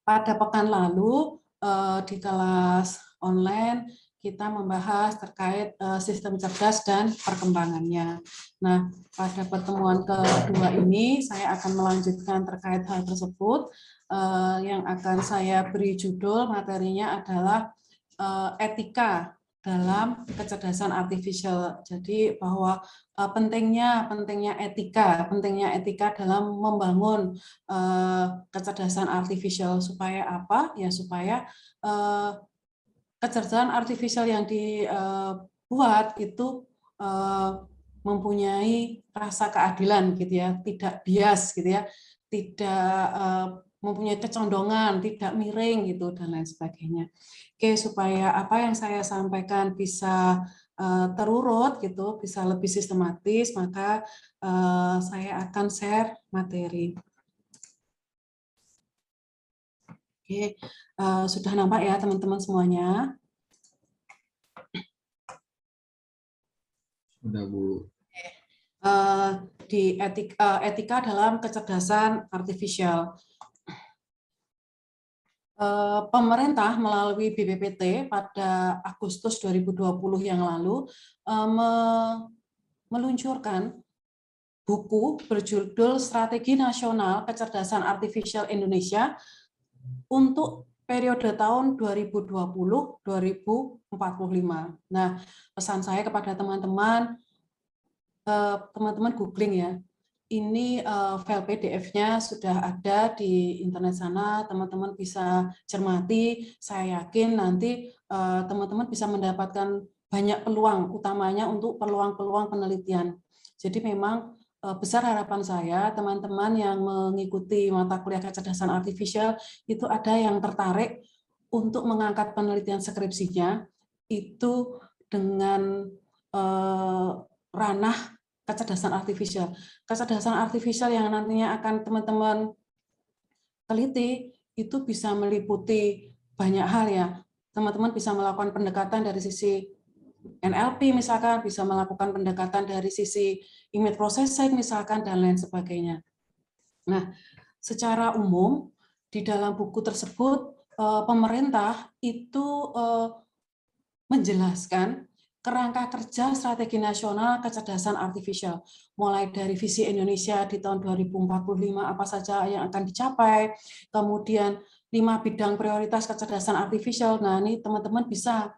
Pada pekan lalu di kelas online kita membahas terkait sistem cerdas dan perkembangannya. Nah, pada pertemuan kedua ini saya akan melanjutkan terkait hal tersebut. Yang akan saya beri judul materinya adalah etika dalam kecerdasan artifisial. Jadi bahwa pentingnya etika dalam membangun kecerdasan artifisial supaya apa? Ya supaya kecerdasan artifisial yang dibuat itu mempunyai rasa keadilan gitu ya, tidak bias gitu ya, tidak mempunyai kecondongan, tidak miring gitu dan lain sebagainya. Oke, supaya apa yang saya sampaikan bisa terurut gitu, bisa lebih sistematis, maka saya akan share materi. Oke, sudah nampak ya teman-teman semuanya? Sudah, Bu. Di etika dalam kecerdasan artifisial. Pemerintah melalui BPPT pada Agustus 2020 yang lalu meluncurkan buku berjudul Strategi Nasional Kecerdasan Artifisial Indonesia untuk periode tahun 2020-2045. Nah, pesan saya kepada teman-teman googling ya. Ini file PDF-nya sudah ada di internet sana, teman-teman bisa cermati. Saya yakin nanti teman-teman bisa mendapatkan banyak peluang, utamanya untuk peluang-peluang penelitian. Jadi memang besar harapan saya, teman-teman yang mengikuti mata kuliah kecerdasan artifisial itu ada yang tertarik untuk mengangkat penelitian skripsinya itu dengan ranah kecerdasan artifisial. Kecerdasan artifisial yang nantinya akan teman-teman teliti itu bisa meliputi banyak hal ya. Teman-teman bisa melakukan pendekatan dari sisi NLP misalkan, bisa melakukan pendekatan dari sisi image processing misalkan, dan lain sebagainya. Nah, secara umum di dalam buku tersebut pemerintah itu menjelaskan kerangka kerja strategi nasional kecerdasan artifisial, mulai dari visi Indonesia di tahun 2045 apa saja yang akan dicapai, kemudian 5 bidang prioritas kecerdasan artifisial. Nah, ini teman-teman bisa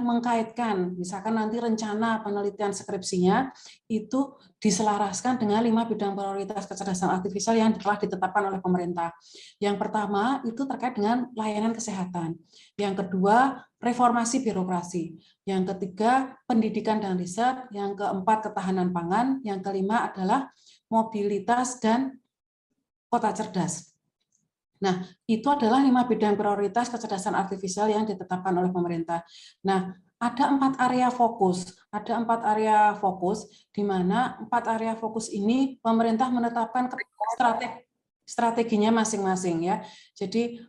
mengkaitkan, misalkan nanti rencana penelitian skripsinya itu diselaraskan dengan 5 bidang prioritas kecerdasan artifisial yang telah ditetapkan oleh pemerintah. Yang pertama itu terkait dengan layanan kesehatan. Yang kedua, reformasi birokrasi. Yang ketiga, pendidikan dan riset. Yang keempat, ketahanan pangan. Yang kelima adalah mobilitas dan kota cerdas. Nah, itu adalah 5 bidang prioritas kecerdasan artifisial yang ditetapkan oleh pemerintah. Nah, ada 4 area fokus. Ada 4 area fokus, di mana 4 area fokus ini pemerintah menetapkan strateginya masing-masing ya. Jadi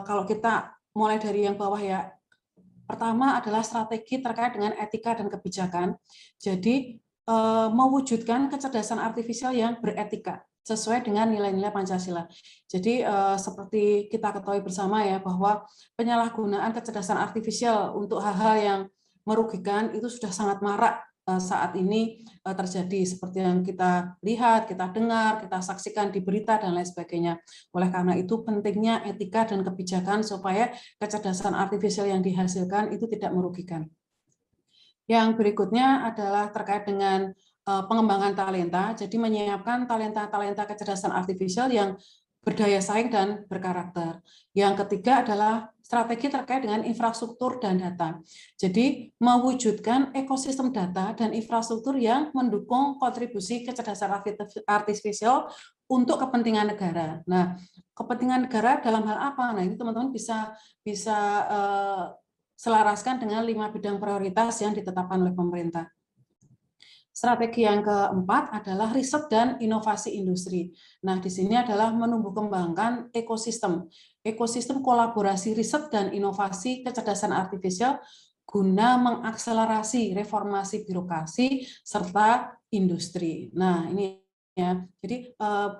kalau kita mulai dari yang bawah ya, pertama adalah strategi terkait dengan etika dan kebijakan. Jadi mewujudkan kecerdasan artifisial yang beretika sesuai dengan nilai-nilai Pancasila. Jadi seperti kita ketahui bersama ya bahwa penyalahgunaan kecerdasan artifisial untuk hal-hal yang merugikan itu sudah sangat marak saat ini terjadi, seperti yang kita lihat, kita dengar, kita saksikan di berita dan lain sebagainya. Oleh karena itu pentingnya etika dan kebijakan supaya kecerdasan artifisial yang dihasilkan itu tidak merugikan. Yang berikutnya adalah terkait dengan pengembangan talenta, jadi menyiapkan talenta-talenta kecerdasan artifisial yang berdaya saing dan berkarakter. Yang ketiga adalah strategi terkait dengan infrastruktur dan data. Jadi mewujudkan ekosistem data dan infrastruktur yang mendukung kontribusi kecerdasan artifisial untuk kepentingan negara. Nah, kepentingan negara dalam hal apa? Nah, ini teman-teman bisa selaraskan dengan 5 bidang prioritas yang ditetapkan oleh pemerintah. Strategi yang keempat adalah riset dan inovasi industri. Nah, di sini adalah menumbuh kembangkan ekosistem kolaborasi riset dan inovasi kecerdasan artifisial guna mengakselerasi reformasi birokrasi serta industri. Nah, ini ya. Jadi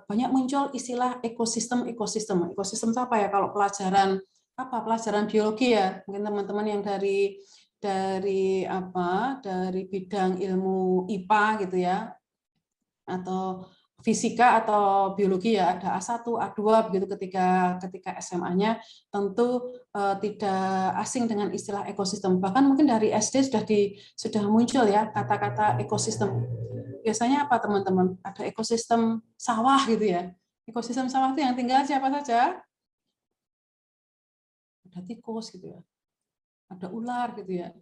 banyak muncul istilah ekosistem. Ekosistem itu apa ya? Kalau pelajaran biologi ya, mungkin teman-teman yang dari bidang ilmu IPA gitu ya, atau fisika atau biologi ya, ada A1, A2 begitu ketika SMA-nya tentu tidak asing dengan istilah ekosistem. Bahkan mungkin dari SD sudah muncul ya kata-kata ekosistem. Biasanya apa teman-teman? Ada ekosistem sawah gitu ya. Ekosistem sawah itu yang tinggal siapa saja? Ada tikus gitu ya. Ada ular gitu ya.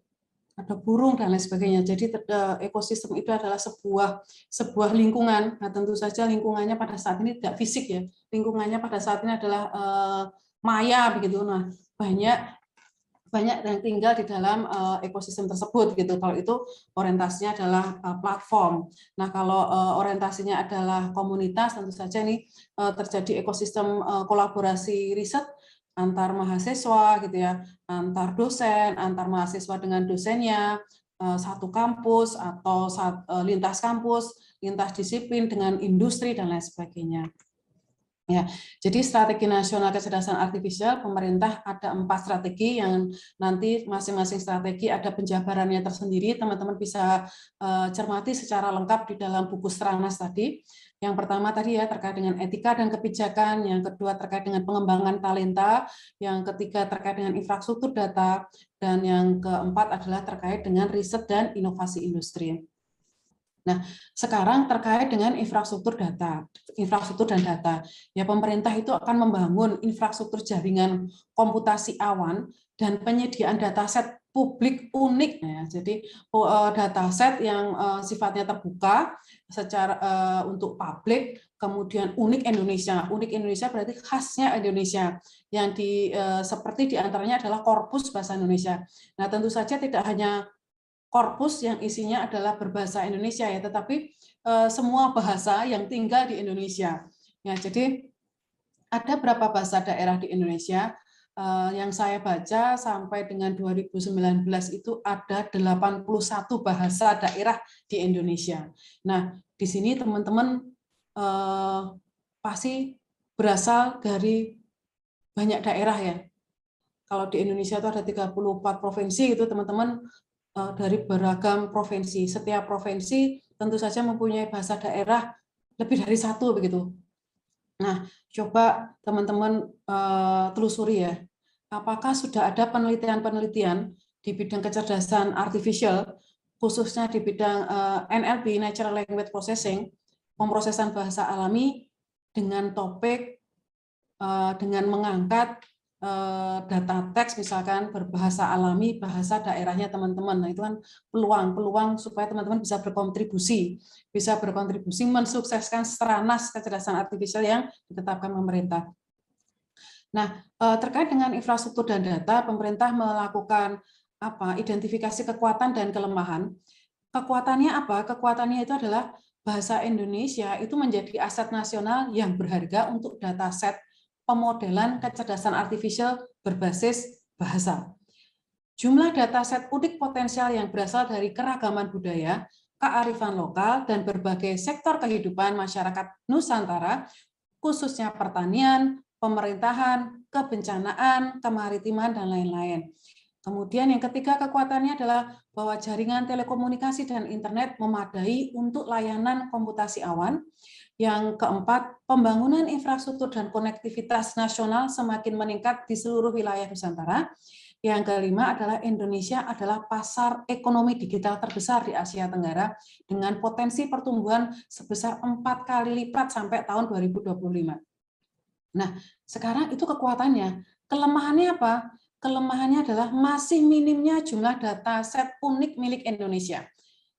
Ada burung dan lain sebagainya. Jadi ekosistem itu adalah sebuah lingkungan. Nah, tentu saja lingkungannya pada saat ini tidak fisik ya. Lingkungannya pada saat ini adalah maya begitu. Nah, banyak yang tinggal di dalam ekosistem tersebut gitu. Kalau itu orientasinya adalah platform. Nah, kalau orientasinya adalah komunitas, tentu saja ini terjadi ekosistem kolaborasi riset antar mahasiswa gitu ya, antar dosen, antar mahasiswa dengan dosennya, satu kampus atau lintas kampus, lintas disiplin dengan industri dan lain sebagainya. Ya, jadi strategi nasional kecerdasan artifisial pemerintah ada 4 strategi yang nanti masing-masing strategi ada penjabarannya tersendiri. Teman-teman bisa cermati secara lengkap di dalam buku Stranas tadi. Yang pertama tadi ya terkait dengan etika dan kebijakan, yang kedua terkait dengan pengembangan talenta, yang ketiga terkait dengan infrastruktur data, dan yang keempat adalah terkait dengan riset dan inovasi industri. Nah, sekarang terkait dengan infrastruktur dan data. Ya, pemerintah itu akan membangun infrastruktur jaringan komputasi awan dan penyediaan dataset publik unik ya. Jadi dataset yang sifatnya terbuka secara untuk publik, kemudian unik Indonesia. Unik Indonesia berarti khasnya Indonesia yang seperti diantaranya adalah korpus bahasa Indonesia. Nah, tentu saja tidak hanya korpus yang isinya adalah berbahasa Indonesia ya, tetapi semua bahasa yang tinggal di Indonesia. Ya, jadi ada berapa bahasa daerah di Indonesia? Yang saya baca sampai dengan 2019 itu ada 81 bahasa daerah di Indonesia. Nah, di sini teman-teman pasti berasal dari banyak daerah ya. Kalau di Indonesia itu ada 34 provinsi itu teman-teman dari beragam provinsi. Setiap provinsi tentu saja mempunyai bahasa daerah lebih dari satu begitu. Nah, coba teman-teman telusuri ya. Apakah sudah ada penelitian-penelitian di bidang kecerdasan artificial, khususnya di bidang NLP, Natural Language Processing, pemrosesan bahasa alami dengan topik dengan mengangkat data teks misalkan berbahasa alami, bahasa daerahnya teman-teman. Nah, itu kan peluang supaya teman-teman bisa berkontribusi mensukseskan Stranas kecerdasan artifisial yang ditetapkan pemerintah. Nah, terkait dengan infrastruktur dan data, pemerintah melakukan identifikasi kekuatan dan kelemahan. Kekuatannya apa? Kekuatannya itu adalah bahasa Indonesia itu menjadi aset nasional yang berharga untuk dataset pemodelan kecerdasan artifisial berbasis bahasa. Jumlah dataset unik potensial yang berasal dari keragaman budaya, kearifan lokal, dan berbagai sektor kehidupan masyarakat Nusantara, khususnya pertanian, pemerintahan, kebencanaan, kemaritiman, dan lain-lain. Kemudian yang ketiga kekuatannya adalah bahwa jaringan telekomunikasi dan internet memadai untuk layanan komputasi awan. Yang keempat, pembangunan infrastruktur dan konektivitas nasional semakin meningkat di seluruh wilayah Nusantara. Yang kelima adalah Indonesia adalah pasar ekonomi digital terbesar di Asia Tenggara dengan potensi pertumbuhan sebesar 4 kali lipat sampai tahun 2025. Nah, sekarang itu kekuatannya. Kelemahannya apa? Kelemahannya adalah masih minimnya jumlah dataset unik milik Indonesia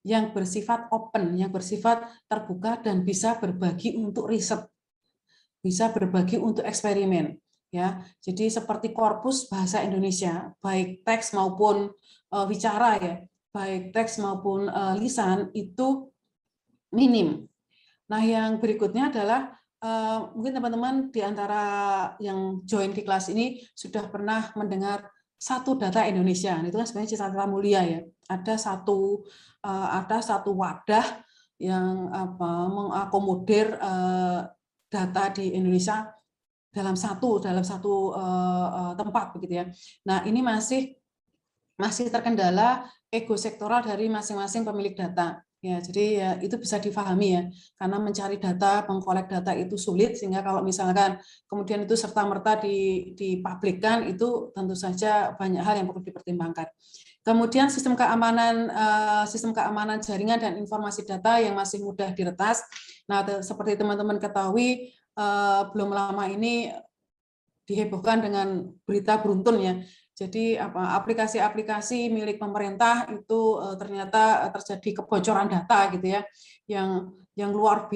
yang bersifat open, yang bersifat terbuka dan bisa berbagi untuk riset, bisa berbagi untuk eksperimen. Ya, jadi seperti korpus bahasa Indonesia, baik teks maupun wicara ya, baik teks maupun lisan itu minim. Nah, yang berikutnya adalah mungkin teman-teman di antara yang join di kelas ini sudah pernah mendengar satu data Indonesia. Itu kan sebenarnya cita-cita mulia ya. Ada satu wadah mengakomodir data di Indonesia dalam satu tempat begitu ya. Nah, ini masih terkendala ego sektoral dari masing-masing pemilik data. Ya, jadi ya itu bisa difahami ya, karena mencari data, mengkolek data itu sulit, sehingga kalau misalkan kemudian itu serta-merta dipublikkan, itu tentu saja banyak hal yang perlu dipertimbangkan. Kemudian sistem keamanan jaringan dan informasi data yang masih mudah diretas. Nah, seperti teman-teman ketahui, belum lama ini dihebohkan dengan berita beruntun ya. Jadi aplikasi-aplikasi milik pemerintah itu ternyata terjadi kebocoran data gitu ya, yang luar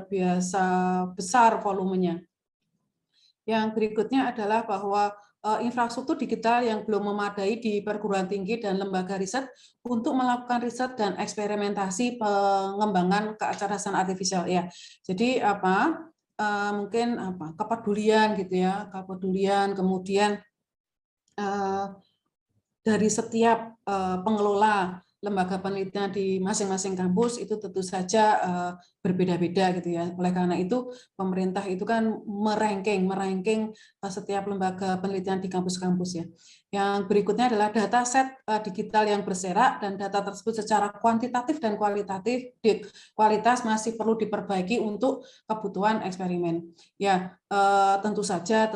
biasa besar volumenya. Yang berikutnya adalah bahwa infrastruktur digital yang belum memadai di perguruan tinggi dan lembaga riset untuk melakukan riset dan eksperimentasi pengembangan kecerdasan artifisial ya. Jadi mungkin kepedulian gitu ya, kepedulian, kemudian dari setiap pengelola lembaga penelitian di masing-masing kampus itu tentu saja berbeda-beda gitu ya. Oleh karena itu pemerintah itu kan meranking setiap lembaga penelitian di kampus-kampus ya. Yang berikutnya adalah data set digital yang berserak, dan data tersebut secara kuantitatif dan kualitas masih perlu diperbaiki untuk kebutuhan eksperimen. Ya, tentu saja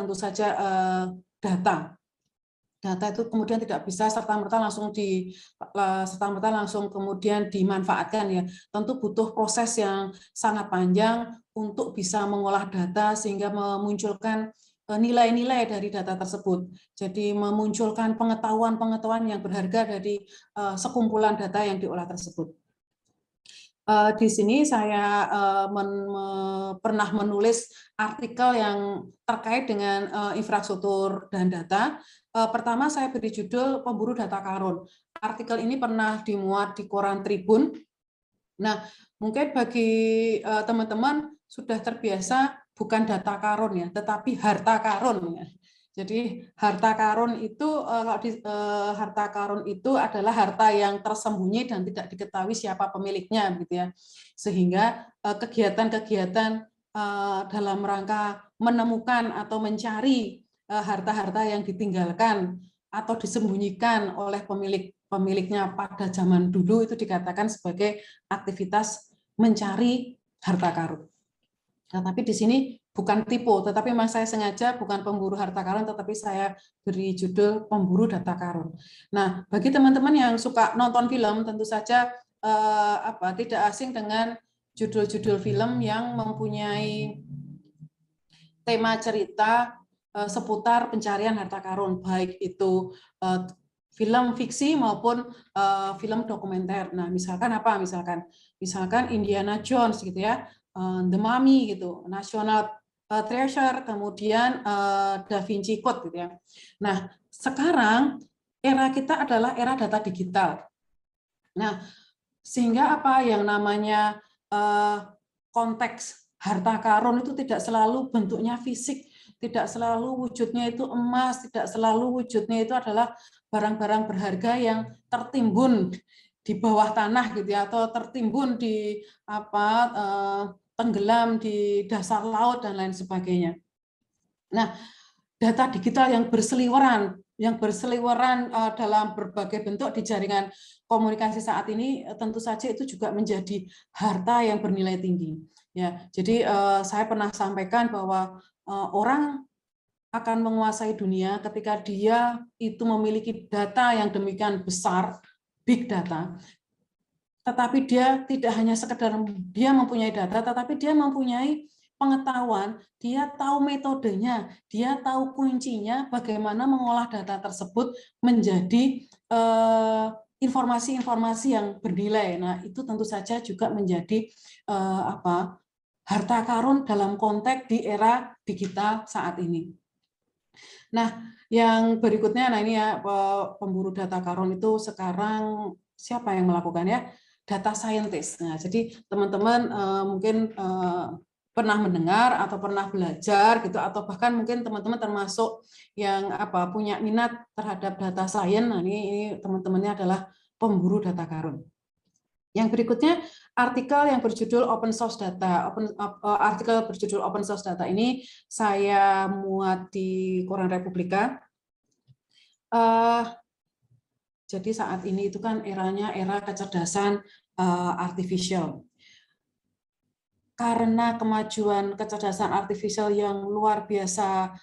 data itu kemudian tidak bisa serta-merta langsung kemudian dimanfaatkan ya. Tentu butuh proses yang sangat panjang untuk bisa mengolah data sehingga memunculkan nilai-nilai dari data tersebut. Jadi memunculkan pengetahuan-pengetahuan yang berharga dari sekumpulan data yang diolah tersebut. Di sini saya pernah menulis artikel yang terkait dengan infrastruktur dan data. Pertama saya beri judul Pemburu Data Karun. Artikel ini pernah dimuat di koran Tribun. Nah, mungkin bagi teman-teman sudah terbiasa bukan data karun ya, tetapi harta karun ya. Jadi harta karun itu adalah harta yang tersembunyi dan tidak diketahui siapa pemiliknya gitu ya. Sehingga kegiatan-kegiatan dalam rangka menemukan atau mencari harta-harta yang ditinggalkan atau disembunyikan oleh pemiliknya pada zaman dulu itu dikatakan sebagai aktivitas mencari harta karun. Nah, tapi di sini bukan tipu, tetapi memang saya sengaja bukan pemburu harta karun, tetapi saya beri judul Pemburu Data Karun. Nah, bagi teman-teman yang suka nonton film, tentu saja tidak asing dengan judul-judul film yang mempunyai tema cerita seputar pencarian harta karun, baik itu film fiksi maupun film dokumenter. Nah, misalkan apa? Misalkan Indiana Jones gitu ya, The Mummy gitu, National Treasure, kemudian Da Vinci Code gitu ya. Nah, sekarang era kita adalah era data digital. Nah, sehingga apa yang namanya konteks harta karun itu tidak selalu bentuknya fisik, tidak selalu wujudnya itu emas, tidak selalu wujudnya itu adalah barang-barang berharga yang tertimbun di bawah tanah gitu ya, atau tertimbun di tenggelam di dasar laut dan lain sebagainya. Nah, data digital yang berseliweran dalam berbagai bentuk di jaringan komunikasi saat ini tentu saja itu juga menjadi harta yang bernilai tinggi. Ya, jadi saya pernah sampaikan bahwa orang akan menguasai dunia ketika dia itu memiliki data yang demikian besar, big data, tetapi dia tidak hanya sekedar dia mempunyai data, tetapi dia mempunyai pengetahuan, dia tahu metodenya, dia tahu kuncinya bagaimana mengolah data tersebut menjadi informasi-informasi yang bernilai. Nah, itu tentu saja juga menjadi harta karun dalam konteks di era digital saat ini. Nah, yang berikutnya, nah ini ya pemburu data karun itu sekarang siapa yang melakukan ya? Data scientist. Nah, jadi teman-teman mungkin pernah mendengar atau pernah belajar gitu, atau bahkan mungkin teman-teman termasuk yang punya minat terhadap data science. Nah, ini teman-temannya adalah pemburu data karun. Yang berikutnya artikel yang berjudul Open Source Data. Artikel berjudul Open Source Data ini saya muat di Koran Republika. Jadi saat ini itu kan eranya era kecerdasan artificial. Karena kemajuan kecerdasan artificial yang luar biasa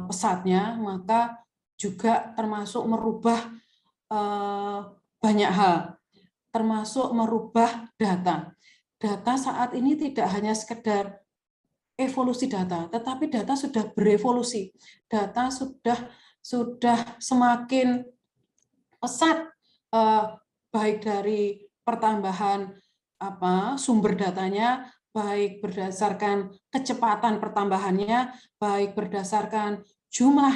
pesatnya, maka juga termasuk merubah banyak hal, termasuk merubah data. Data saat ini tidak hanya sekedar evolusi data, tetapi data sudah berevolusi. Data sudah semakin pesat, baik dari pertambahan sumber datanya, baik berdasarkan kecepatan pertambahannya, baik berdasarkan jumlah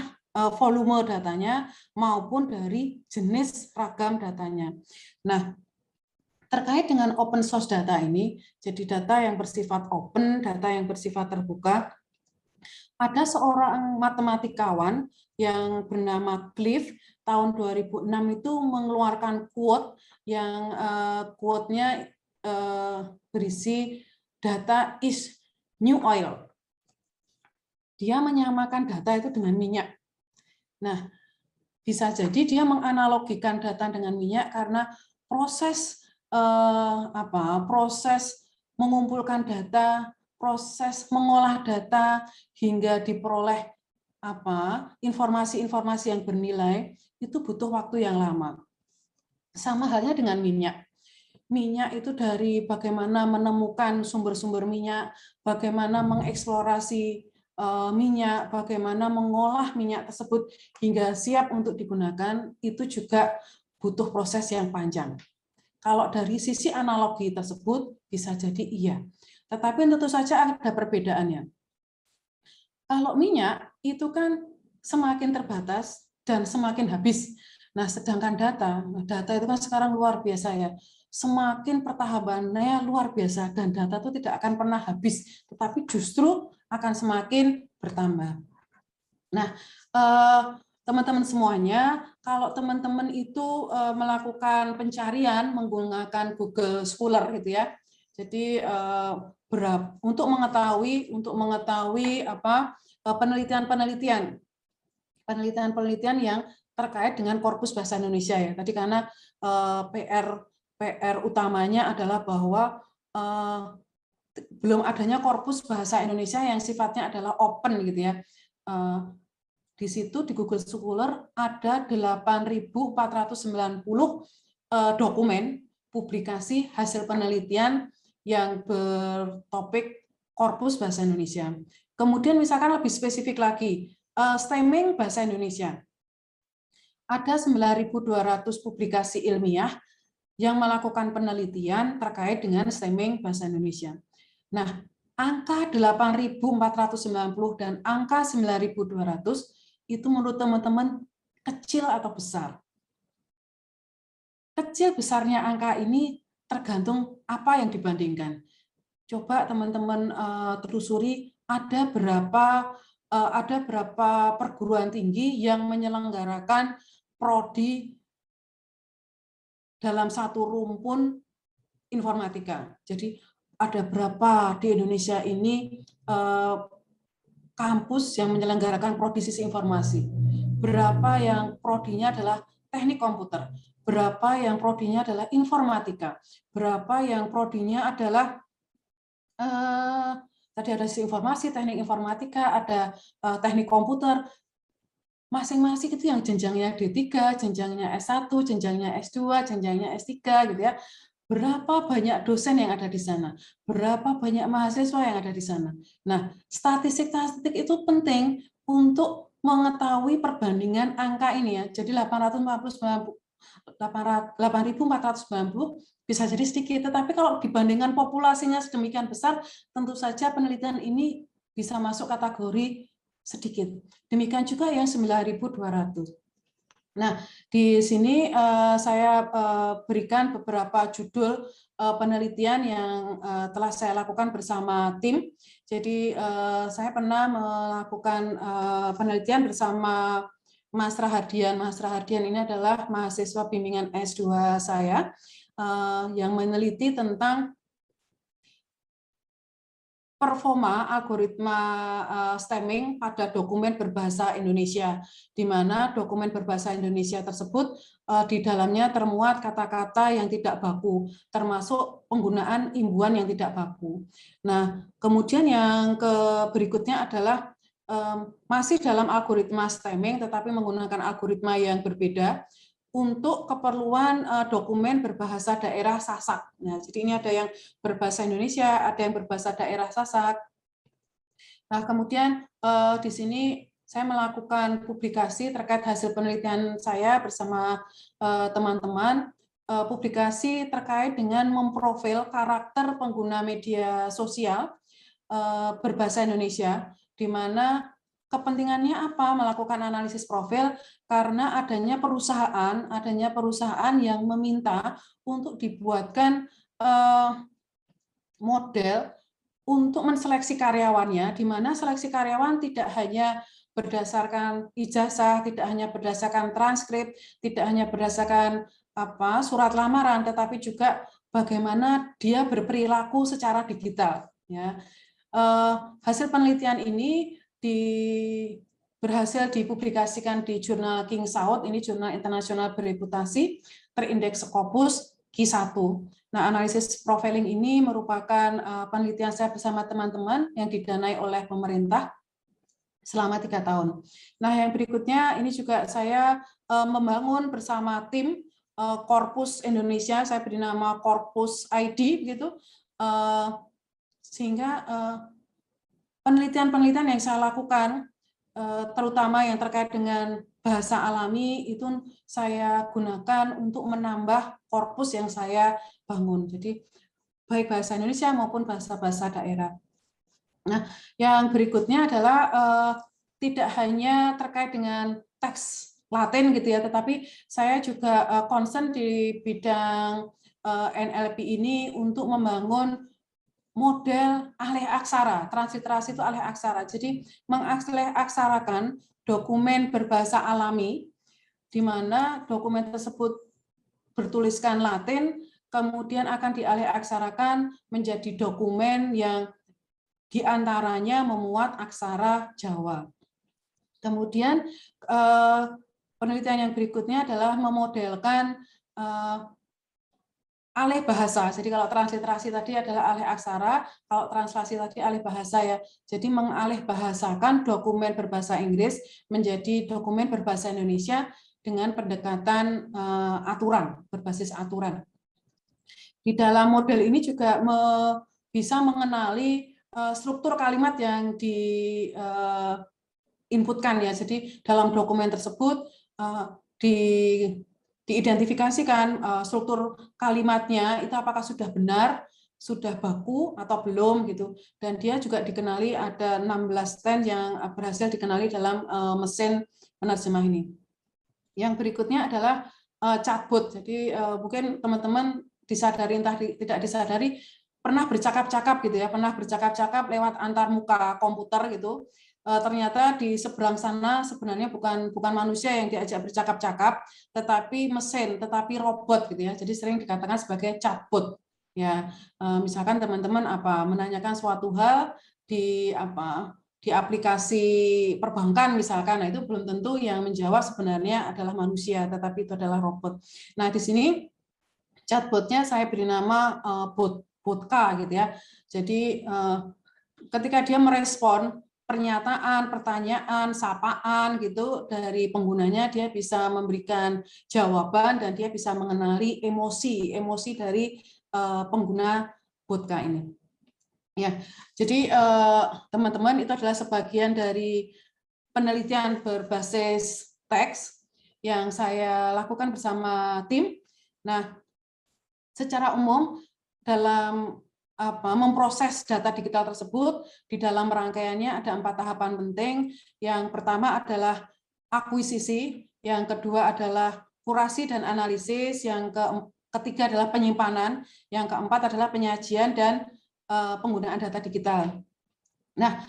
volume datanya, maupun dari jenis ragam datanya. Nah, terkait dengan open source data ini, jadi data yang bersifat open, data yang bersifat terbuka, ada seorang matematikawan yang bernama Cliff tahun 2006 itu mengeluarkan quote yang quote-nya berisi data is new oil. Dia menyamakan data itu dengan minyak. Nah, bisa jadi dia menganalogikan data dengan minyak karena proses proses mengumpulkan data, proses mengolah data hingga diperoleh informasi-informasi yang bernilai itu butuh waktu yang lama. Sama halnya dengan minyak. Minyak itu dari bagaimana menemukan sumber-sumber minyak, bagaimana mengeksplorasi minyak, bagaimana mengolah minyak tersebut hingga siap untuk digunakan, itu juga butuh proses yang panjang. Kalau dari sisi analogi tersebut bisa jadi iya, tetapi tentu saja ada perbedaannya. Kalau minyak itu kan semakin terbatas dan semakin habis. Nah, sedangkan data itu kan sekarang luar biasa ya. Semakin pertahanannya luar biasa dan data itu tidak akan pernah habis, tetapi justru akan semakin bertambah. Nah, teman-teman semuanya, kalau teman-teman itu melakukan pencarian menggunakan Google Scholar gitu ya. Jadi untuk mengetahui penelitian yang terkait dengan korpus bahasa Indonesia ya. Tadi karena PR utamanya adalah bahwa belum adanya korpus bahasa Indonesia yang sifatnya adalah open gitu ya. Di situ di Google Scholar ada 8.490 dokumen publikasi hasil penelitian yang bertopik korpus bahasa Indonesia. Kemudian misalkan lebih spesifik lagi, stemming bahasa Indonesia. Ada 9.200 publikasi ilmiah yang melakukan penelitian terkait dengan stemming bahasa Indonesia. Nah, angka 8.490 dan angka 9.200 itu menurut teman-teman kecil atau besar? Kecil besarnya angka ini tergantung apa yang dibandingkan. Coba teman-teman telusuri ada berapa perguruan tinggi yang menyelenggarakan prodi dalam satu rumpun informatika. Jadi ada berapa di Indonesia ini kampus yang menyelenggarakan prodi sisi informasi. Berapa yang prodinya adalah teknik komputer. Berapa yang prodinya adalah informatika. Berapa yang prodinya adalah tadi ada sisi informasi, teknik informatika, ada teknik komputer. Masing-masing itu yang jenjangnya D3, jenjangnya S1, jenjangnya S2, jenjangnya S3 gitu ya. Berapa banyak dosen yang ada di sana? Berapa banyak mahasiswa yang ada di sana? Nah, statistik-statistik itu penting untuk mengetahui perbandingan angka ini ya. Jadi 8.490 bisa jadi sedikit, tetapi kalau dibandingkan populasinya sedemikian besar, tentu saja penelitian ini bisa masuk kategori sedikit. Demikian juga yang 9.200. Nah, di sini saya berikan beberapa judul penelitian yang telah saya lakukan bersama tim. Jadi saya pernah melakukan penelitian bersama Mas Rahardian. Mas Rahardian ini adalah mahasiswa bimbingan S2 saya. yang meneliti tentang performa algoritma stemming pada dokumen berbahasa Indonesia, di mana dokumen berbahasa Indonesia tersebut di dalamnya termuat kata-kata yang tidak baku, termasuk penggunaan imbuhan yang tidak baku. Nah, kemudian yang berikutnya adalah masih dalam algoritma stemming, tetapi menggunakan algoritma yang berbeda untuk keperluan dokumen berbahasa daerah Sasak. Nah, jadi ini ada yang berbahasa Indonesia, ada yang berbahasa daerah Sasak. Nah, kemudian di sini saya melakukan publikasi terkait hasil penelitian saya bersama teman-teman, publikasi terkait dengan memprofil karakter pengguna media sosial berbahasa Indonesia, di mana kepentingannya apa melakukan analisis profil, karena adanya perusahaan yang meminta untuk dibuatkan model untuk menseleksi karyawannya, di mana seleksi karyawan tidak hanya berdasarkan ijazah, tidak hanya berdasarkan transkrip, tidak hanya berdasarkan surat lamaran, tetapi juga bagaimana dia berperilaku secara digital. Ya. Hasil penelitian ini berhasil dipublikasikan di jurnal King Saud, ini jurnal internasional bereputasi, terindeks Scopus Q1. Nah, analisis profiling ini merupakan penelitian saya bersama teman-teman yang didanai oleh pemerintah selama 3 tahun. Nah, yang berikutnya ini juga saya membangun bersama tim Corpus Indonesia, saya beri nama Corpus ID, gitu, sehingga penelitian-penelitian yang saya lakukan, terutama yang terkait dengan bahasa alami, itu saya gunakan untuk menambah korpus yang saya bangun. Jadi baik bahasa Indonesia maupun bahasa-bahasa daerah. Nah, yang berikutnya adalah tidak hanya terkait dengan teks Latin gitu ya, tetapi saya juga concern di bidang NLP ini untuk membangun model alih aksara, transliterasi itu alih aksara. Jadi mengalih aksarakan dokumen berbahasa alami, di mana dokumen tersebut bertuliskan Latin, kemudian akan dialih aksarakan menjadi dokumen yang diantaranya memuat aksara Jawa. Kemudian penelitian yang berikutnya adalah memodelkan alih bahasa. Jadi kalau transliterasi tadi adalah alih aksara, kalau translasi tadi alih bahasa ya. Jadi mengalih bahasakan dokumen berbahasa Inggris menjadi dokumen berbahasa Indonesia dengan pendekatan aturan, berbasis aturan. Di dalam model ini juga bisa mengenali struktur kalimat yang diinputkan ya. Jadi dalam dokumen tersebut diidentifikasikan struktur kalimatnya itu apakah sudah benar, sudah baku atau belum gitu. Dan dia juga dikenali ada 16 stand yang berhasil dikenali dalam mesin penerjemah ini. Yang berikutnya adalah chatbot. Jadi mungkin teman-teman disadari entah tidak disadari pernah bercakap-cakap gitu ya, pernah bercakap-cakap lewat antar muka komputer gitu. Ternyata di seberang sana sebenarnya bukan manusia yang diajak bercakap-cakap, tetapi mesin, tetapi robot gitu ya. Jadi sering dikatakan sebagai chatbot. Ya, misalkan teman-teman menanyakan suatu hal di aplikasi perbankan misalkan, nah itu belum tentu yang menjawab sebenarnya adalah manusia, tetapi itu adalah robot. Nah, di sini chatbotnya saya beri nama Botka gitu ya. Jadi ketika dia merespon pernyataan, pertanyaan, sapaan gitu dari penggunanya, dia bisa memberikan jawaban dan dia bisa mengenali emosi dari pengguna Botka ini. Ya, jadi teman-teman itu adalah sebagian dari penelitian berbasis teks yang saya lakukan bersama tim. Nah, secara umum dalam memproses data digital tersebut, di dalam rangkaiannya ada 4 tahapan penting. Yang pertama adalah akuisisi, yang kedua adalah kurasi dan analisis, yang ketiga adalah penyimpanan, yang keempat adalah penyajian dan penggunaan data digital. Nah,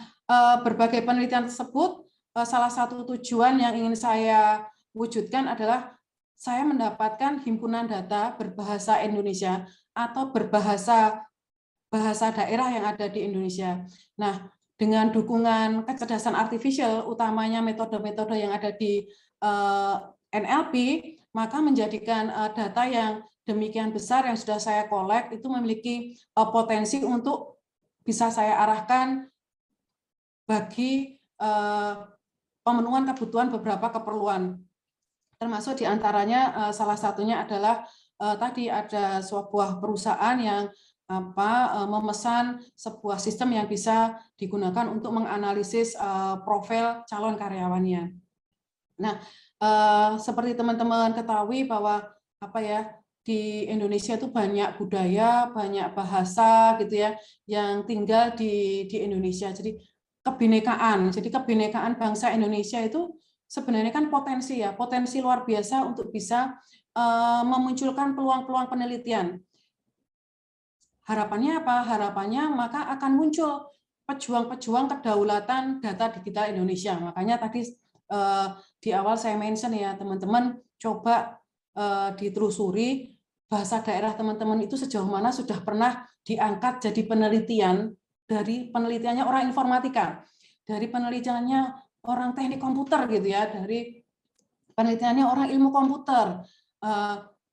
berbagai penelitian tersebut, salah satu tujuan yang ingin saya wujudkan adalah saya mendapatkan himpunan data berbahasa Indonesia atau berbahasa daerah yang ada di Indonesia. Nah, dengan dukungan kecerdasan artifisial, utamanya metode-metode yang ada di NLP, maka menjadikan data yang demikian besar yang sudah saya kolek itu memiliki potensi untuk bisa saya arahkan bagi pemenuhan kebutuhan beberapa keperluan. Termasuk diantaranya salah satunya adalah tadi ada sebuah perusahaan yang memesan sebuah sistem yang bisa digunakan untuk menganalisis profil calon karyawannya. Nah, seperti teman-teman ketahui bahwa di Indonesia itu banyak budaya, banyak bahasa gitu ya yang tinggal di Indonesia. Jadi kebinekaan bangsa Indonesia itu sebenarnya kan potensi luar biasa untuk bisa memunculkan peluang-peluang penelitian. Harapannya apa? Harapannya maka akan muncul pejuang-pejuang kedaulatan data digital Indonesia. Makanya tadi di awal saya mention ya teman-teman, coba ditelusuri bahasa daerah teman-teman itu sejauh mana sudah pernah diangkat jadi penelitian, dari penelitiannya orang informatika, dari penelitiannya orang teknik komputer gitu ya, dari penelitiannya orang ilmu komputer.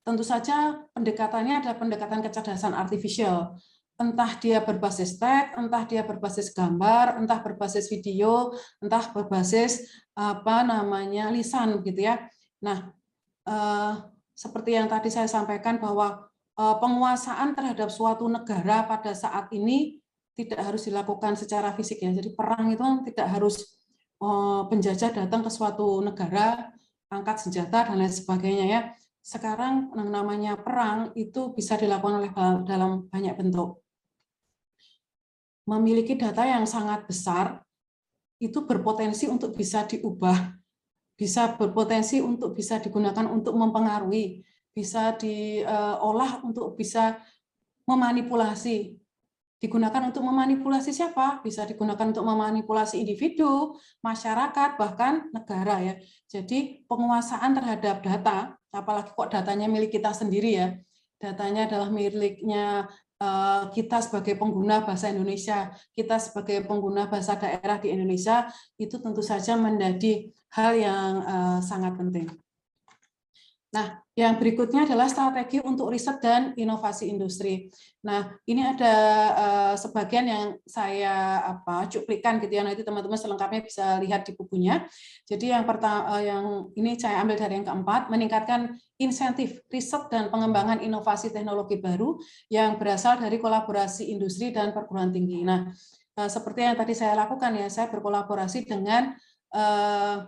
Tentu saja pendekatannya adalah pendekatan kecerdasan artifisial. Entah dia berbasis teks, entah dia berbasis gambar, entah berbasis video, entah berbasis lisan gitu ya. Nah, seperti yang tadi saya sampaikan bahwa penguasaan terhadap suatu negara pada saat ini tidak harus dilakukan secara fisik ya. Jadi perang itu tidak harus penjajah datang ke suatu negara, angkat senjata dan lain sebagainya ya. Sekarang yang namanya perang itu bisa dilakukan oleh dalam banyak bentuk. Memiliki data yang sangat besar itu berpotensi untuk bisa diubah, bisa berpotensi untuk bisa digunakan untuk mempengaruhi, bisa diolah untuk bisa memanipulasi. Digunakan untuk memanipulasi siapa? Bisa digunakan untuk memanipulasi individu, masyarakat, bahkan negara ya. Jadi penguasaan terhadap data, apalagi kok datanya milik kita sendiri ya, datanya adalah miliknya kita sebagai pengguna bahasa Indonesia, kita sebagai pengguna bahasa daerah di Indonesia, itu tentu saja menjadi hal yang sangat penting. Nah, yang berikutnya adalah strategi untuk riset dan inovasi industri. Nah, ini ada sebagian yang saya cuplikan gitu ya. Nanti teman-teman selengkapnya bisa lihat di bukunya. Jadi yang pertama, yang ini saya ambil dari yang keempat, meningkatkan insentif riset dan pengembangan inovasi teknologi baru yang berasal dari kolaborasi industri dan perguruan tinggi. Nah, seperti yang tadi saya lakukan ya, saya berkolaborasi dengan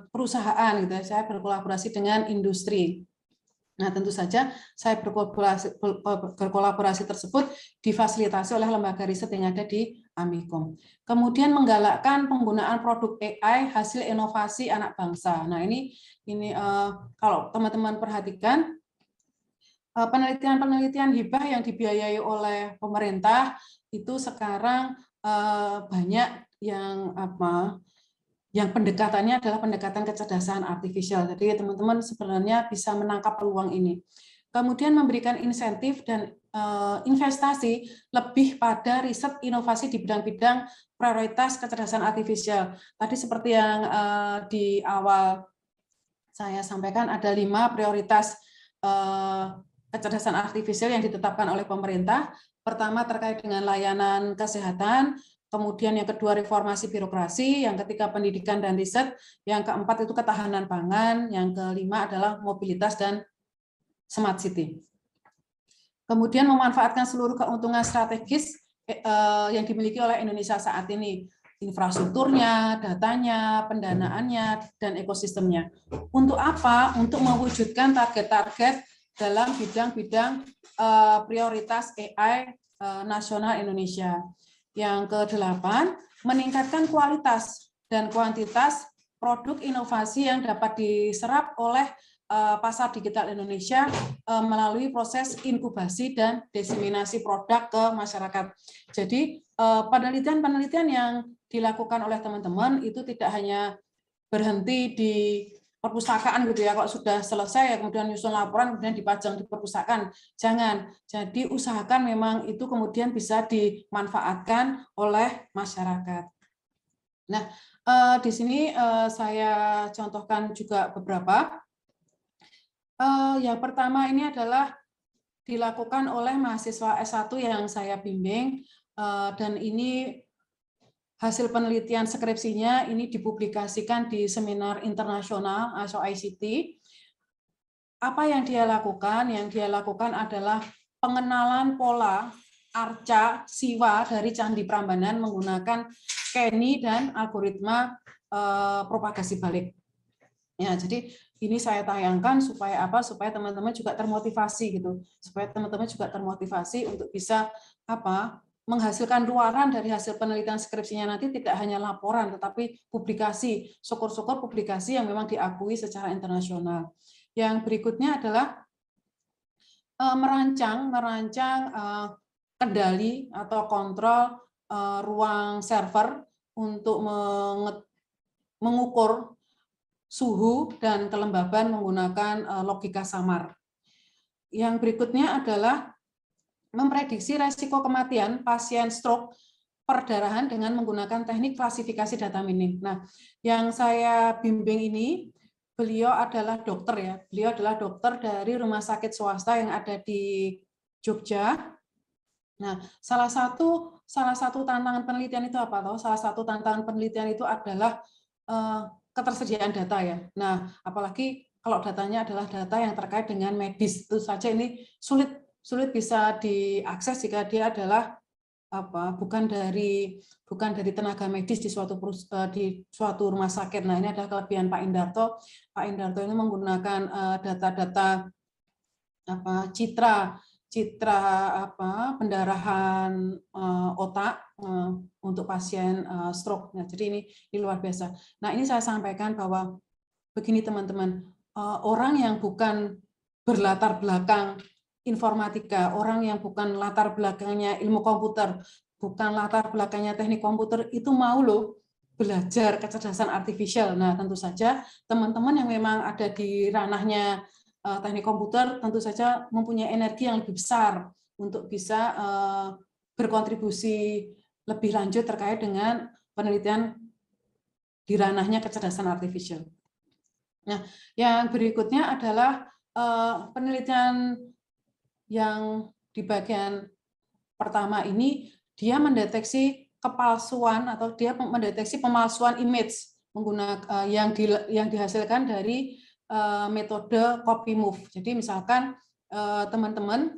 perusahaan gitu ya. Saya berkolaborasi dengan industri. Nah, tentu saja saya berkolaborasi tersebut difasilitasi oleh lembaga riset yang ada di Amikom. Kemudian menggalakkan penggunaan produk AI hasil inovasi anak bangsa. Nah, ini kalau teman-teman perhatikan penelitian-penelitian hibah yang dibiayai oleh pemerintah itu sekarang banyak yang pendekatannya adalah pendekatan kecerdasan artifisial. Jadi teman-teman sebenarnya bisa menangkap peluang ini. Kemudian memberikan insentif dan investasi lebih pada riset inovasi di bidang-bidang prioritas kecerdasan artifisial. Tadi seperti yang di awal saya sampaikan ada 5 prioritas kecerdasan artifisial yang ditetapkan oleh pemerintah. Pertama terkait dengan layanan kesehatan, kemudian yang kedua reformasi birokrasi, yang ketiga pendidikan dan riset, yang keempat itu ketahanan pangan, yang kelima adalah mobilitas dan smart city. Kemudian memanfaatkan seluruh keuntungan strategis yang dimiliki oleh Indonesia saat ini, infrastrukturnya, datanya, pendanaannya, dan ekosistemnya. Untuk apa? Untuk mewujudkan target-target dalam bidang-bidang prioritas AI nasional Indonesia. Yang ke-8, meningkatkan kualitas dan kuantitas produk inovasi yang dapat diserap oleh pasar digital Indonesia melalui proses inkubasi dan diseminasi produk ke masyarakat. Jadi penelitian-penelitian yang dilakukan oleh teman-teman itu tidak hanya berhenti di perpustakaan gitu ya. Kalau sudah selesai ya kemudian nyusun laporan kemudian dipajang di perpustakaan. Jangan. Jadi usahakan memang itu kemudian bisa dimanfaatkan oleh masyarakat. Nah, di sini saya contohkan juga beberapa. Yang pertama ini adalah dilakukan oleh mahasiswa S1 yang saya bimbing, dan ini hasil penelitian skripsinya ini dipublikasikan di seminar internasional ASO ICT. Apa yang dia lakukan? Yang dia lakukan adalah pengenalan pola arca siwa dari Candi Prambanan menggunakan Kenny dan algoritma propagasi balik. Ya, jadi ini saya tayangkan supaya apa? Supaya teman-teman juga termotivasi gitu. Supaya teman-teman juga termotivasi untuk bisa apa? Menghasilkan luaran dari hasil penelitian skripsinya nanti tidak hanya laporan tetapi publikasi. Syukur-syukur publikasi yang memang diakui secara internasional. Yang berikutnya adalah merancang kendali atau kontrol ruang server untuk mengukur suhu dan kelembaban menggunakan logika samar. Yang berikutnya adalah memprediksi resiko kematian pasien stroke perdarahan dengan menggunakan teknik klasifikasi data mining. Nah, yang saya bimbing ini, beliau adalah dokter ya. Beliau adalah dokter dari rumah sakit swasta yang ada di Jogja. Nah, salah satu tantangan penelitian itu apa? Salah satu tantangan penelitian itu adalah ketersediaan data ya. Nah, apalagi kalau datanya adalah data yang terkait dengan medis, itu saja ini sulit bisa diakses jika dia adalah bukan dari tenaga medis di suatu rumah sakit. Nah, ini adalah kelebihan Pak Indarto. Pak Indarto ini menggunakan data-data citra pendarahan otak untuk pasien stroke. Nah, jadi ini luar biasa. Nah, ini saya sampaikan bahwa begini teman-teman, orang yang bukan berlatar belakang informatika, orang yang bukan latar belakangnya ilmu komputer, bukan latar belakangnya teknik komputer, itu mau loh belajar kecerdasan artifisial. Nah, tentu saja teman-teman yang memang ada di ranahnya teknik komputer tentu saja mempunyai energi yang lebih besar untuk bisa berkontribusi lebih lanjut terkait dengan penelitian di ranahnya kecerdasan artifisial. Nah, yang berikutnya adalah penelitian yang di bagian pertama ini dia mendeteksi kepalsuan atau dia mendeteksi pemalsuan image menggunakan yang dihasilkan dari metode copy move. Jadi misalkan teman-teman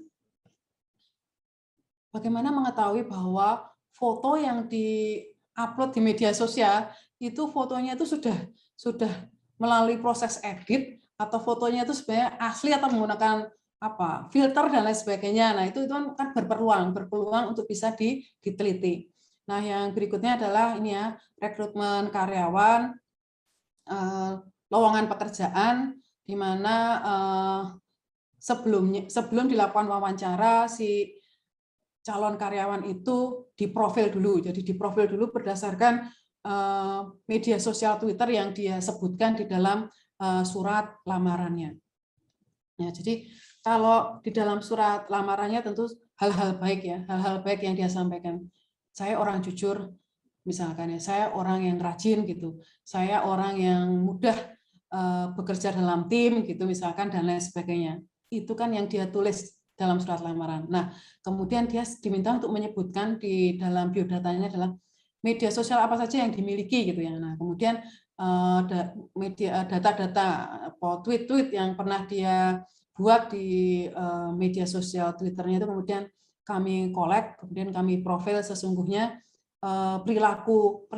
bagaimana mengetahui bahwa foto yang di-upload di media sosial itu fotonya itu sudah melalui proses edit atau fotonya itu sebenarnya asli atau menggunakan filter dan lain sebagainya. Nah, itu kan berpeluang untuk bisa diteliti. Nah, yang berikutnya adalah ini ya, rekrutmen karyawan, lowongan pekerjaan di mana sebelum dilakukan wawancara si calon karyawan itu diprofil dulu. Jadi diprofil dulu berdasarkan media sosial Twitter yang dia sebutkan di dalam surat lamarannya. Ya, jadi kalau di dalam surat lamarannya tentu hal-hal baik ya, hal-hal baik yang dia sampaikan. Saya orang jujur, misalkan ya, saya orang yang rajin gitu, saya orang yang mudah bekerja dalam tim gitu misalkan dan lain sebagainya. Itu kan yang dia tulis dalam surat lamaran. Nah, kemudian dia diminta untuk menyebutkan di dalam biodatanya adalah media sosial apa saja yang dimiliki gitu ya. Nah, kemudian data-data tweet-tweet yang pernah dia buat di media sosial Twitternya itu kemudian kami collect, kemudian kami profil sesungguhnya perilaku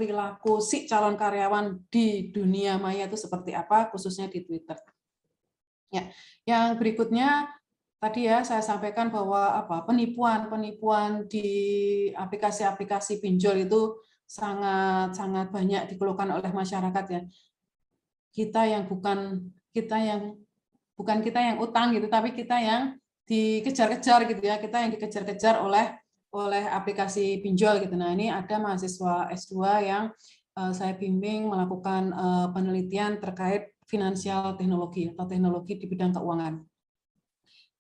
si calon karyawan di dunia maya itu seperti apa, khususnya di Twitter. Ya, yang berikutnya tadi ya saya sampaikan bahwa penipuan di aplikasi-aplikasi pinjol itu sangat banyak dikeluhkan oleh masyarakat ya. Kita yang utang gitu, tapi kita yang dikejar-kejar gitu ya, kita yang dikejar-kejar oleh aplikasi pinjol gitu. Nah, ini ada mahasiswa S2 yang saya bimbing melakukan penelitian terkait finansial teknologi atau teknologi di bidang keuangan.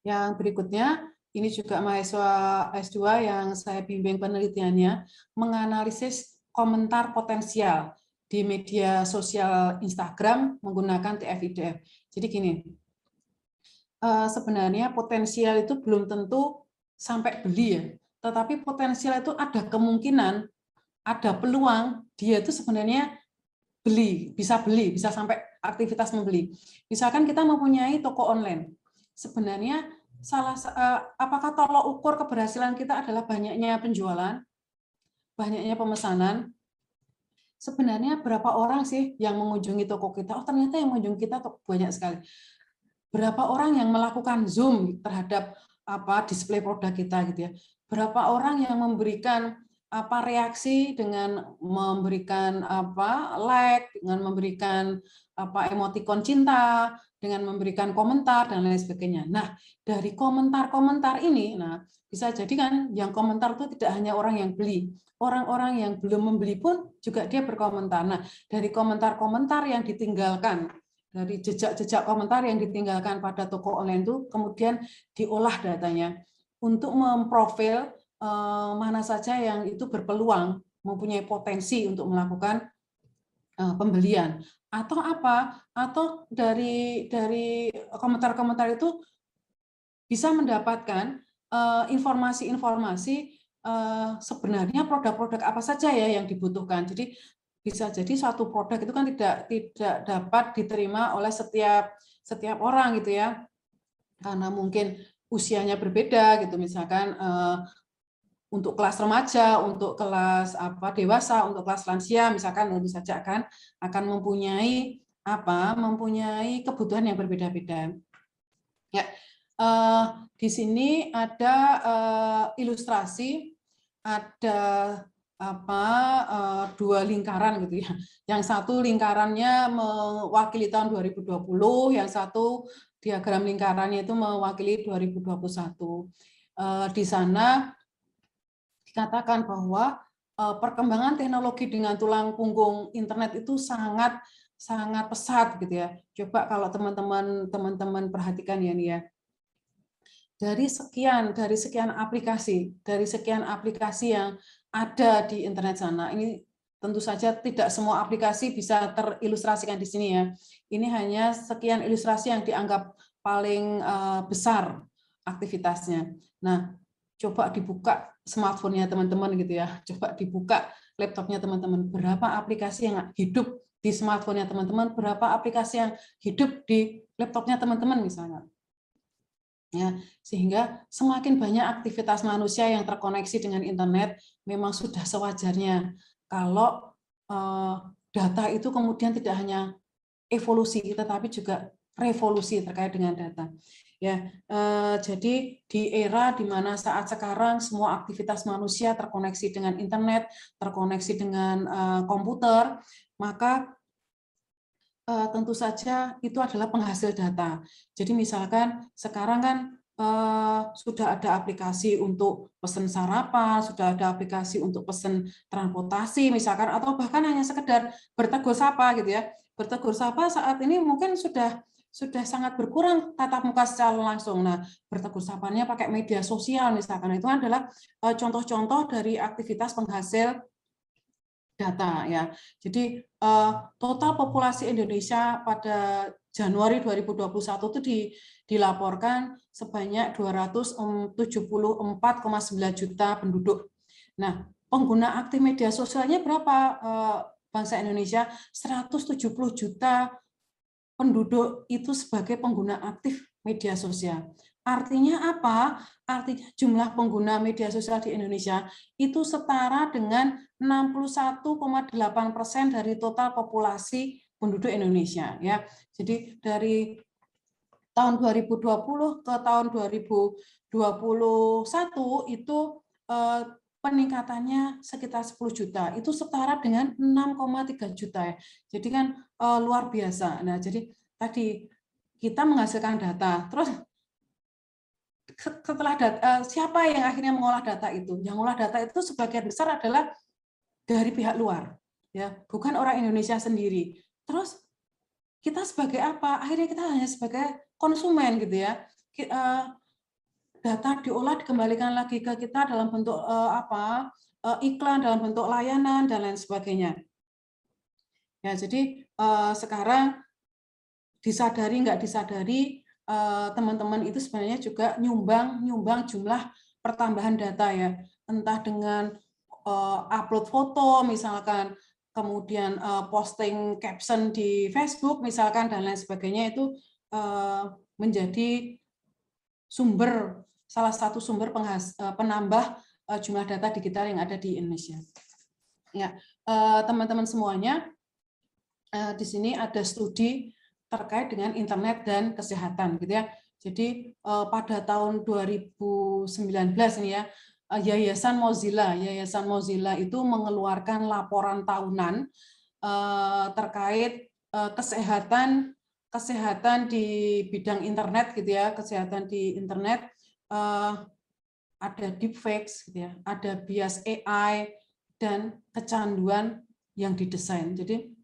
Yang berikutnya, ini juga mahasiswa S2 yang saya bimbing penelitiannya, menganalisis komentar potensial di media sosial Instagram menggunakan TF-IDF. Jadi gini, sebenarnya potensial itu belum tentu sampai beli ya, tetapi potensial itu ada kemungkinan, ada peluang dia itu sebenarnya bisa sampai aktivitas membeli. Misalkan kita mempunyai toko online, sebenarnya apakah tolok ukur keberhasilan kita adalah banyaknya penjualan, banyaknya pemesanan? Sebenarnya berapa orang sih yang mengunjungi toko kita? Oh, ternyata yang mengunjungi kita banyak sekali. Berapa orang yang melakukan zoom terhadap display produk kita gitu ya? Berapa orang yang memberikan reaksi dengan memberikan like, dengan memberikan emoticon cinta, dengan memberikan komentar dan lain sebagainya. Nah, dari komentar-komentar ini, bisa jadi kan yang komentar itu tidak hanya orang yang beli, orang-orang yang belum membeli pun juga dia berkomentar. Nah, dari komentar-komentar yang ditinggalkan, dari jejak-jejak komentar yang ditinggalkan pada toko online itu kemudian diolah datanya untuk memprofil mana saja yang itu berpeluang mempunyai potensi untuk melakukan pembelian atau dari komentar-komentar itu bisa mendapatkan informasi-informasi sebenarnya produk-produk apa saja ya yang dibutuhkan. Jadi bisa jadi suatu produk itu kan tidak dapat diterima oleh setiap orang gitu ya, karena mungkin usianya berbeda gitu, misalkan untuk kelas remaja, untuk kelas dewasa, untuk kelas lansia, misalkan tentu saja akan mempunyai kebutuhan yang berbeda-beda. Ya, di sini ada ilustrasi, ada dua lingkaran gitu ya. Yang satu lingkarannya mewakili tahun 2020, yang satu diagram lingkarannya itu mewakili 2021. Di sana dikatakan bahwa perkembangan teknologi dengan tulang punggung internet itu sangat pesat gitu ya. Coba kalau teman-teman perhatikan ya nih ya. Dari sekian aplikasi yang ada di internet sana, ini tentu saja tidak semua aplikasi bisa terilustrasikan di sini ya. Ini hanya sekian ilustrasi yang dianggap paling besar aktivitasnya. Nah, coba dibuka smartphone-nya teman-teman gitu ya. Coba dibuka laptopnya teman-teman. Berapa aplikasi yang hidup di smartphone-nya teman-teman, berapa aplikasi yang hidup di laptopnya teman-teman misalnya. Ya, sehingga semakin banyak aktivitas manusia yang terkoneksi dengan internet, memang sudah sewajarnya kalau data itu kemudian tidak hanya evolusi, tetapi juga revolusi terkait dengan data. Ya, jadi di era di mana saat sekarang semua aktivitas manusia terkoneksi dengan internet, terkoneksi dengan komputer, maka tentu saja itu adalah penghasil data. Jadi misalkan sekarang kan sudah ada aplikasi untuk pesan sarapan, sudah ada aplikasi untuk pesan transportasi misalkan, atau bahkan hanya sekedar bertegur sapa gitu ya. Bertegur sapa saat ini mungkin sudah sangat berkurang tatap muka secara langsung. Nah, bertegur sapanya pakai media sosial misalkan, itu adalah contoh-contoh dari aktivitas penghasil data ya. Jadi total populasi Indonesia pada Januari 2021 itu dilaporkan sebanyak 274,9 juta penduduk. Nah, pengguna aktif media sosialnya berapa bangsa Indonesia? 170 juta penduduk itu sebagai pengguna aktif media sosial. Artinya apa? Artinya jumlah pengguna media sosial di Indonesia itu setara dengan 61,8% dari total populasi penduduk Indonesia. Ya, jadi dari tahun 2020 ke tahun 2021 itu peningkatannya sekitar 10 juta. Itu setara dengan 6,3 juta ya. Jadi kan luar biasa. Nah, jadi tadi kita menghasilkan data, terus setelah data, siapa yang akhirnya mengolah data itu? Yang mengolah data itu sebagian besar adalah dari pihak luar, ya, bukan orang Indonesia sendiri. Terus kita sebagai apa? Akhirnya kita hanya sebagai konsumen gitu ya. Data diolah dikembalikan lagi ke kita dalam bentuk iklan, dalam bentuk layanan dan lain sebagainya. Ya, jadi sekarang disadari nggak disadari teman-teman itu sebenarnya juga nyumbang jumlah pertambahan data ya, entah dengan upload foto misalkan, kemudian posting caption di Facebook misalkan dan lain sebagainya, itu menjadi salah satu sumber penambah jumlah data digital yang ada di Indonesia. Ya, teman-teman semuanya, di sini ada studi terkait dengan internet dan kesehatan, gitu ya. Jadi pada tahun 2019 ini ya, Yayasan Mozilla itu mengeluarkan laporan tahunan terkait kesehatan di bidang internet, gitu ya, kesehatan di internet. Ada deepfakes, gitu ya, ada bias AI dan kecanduan yang didesain. Jadi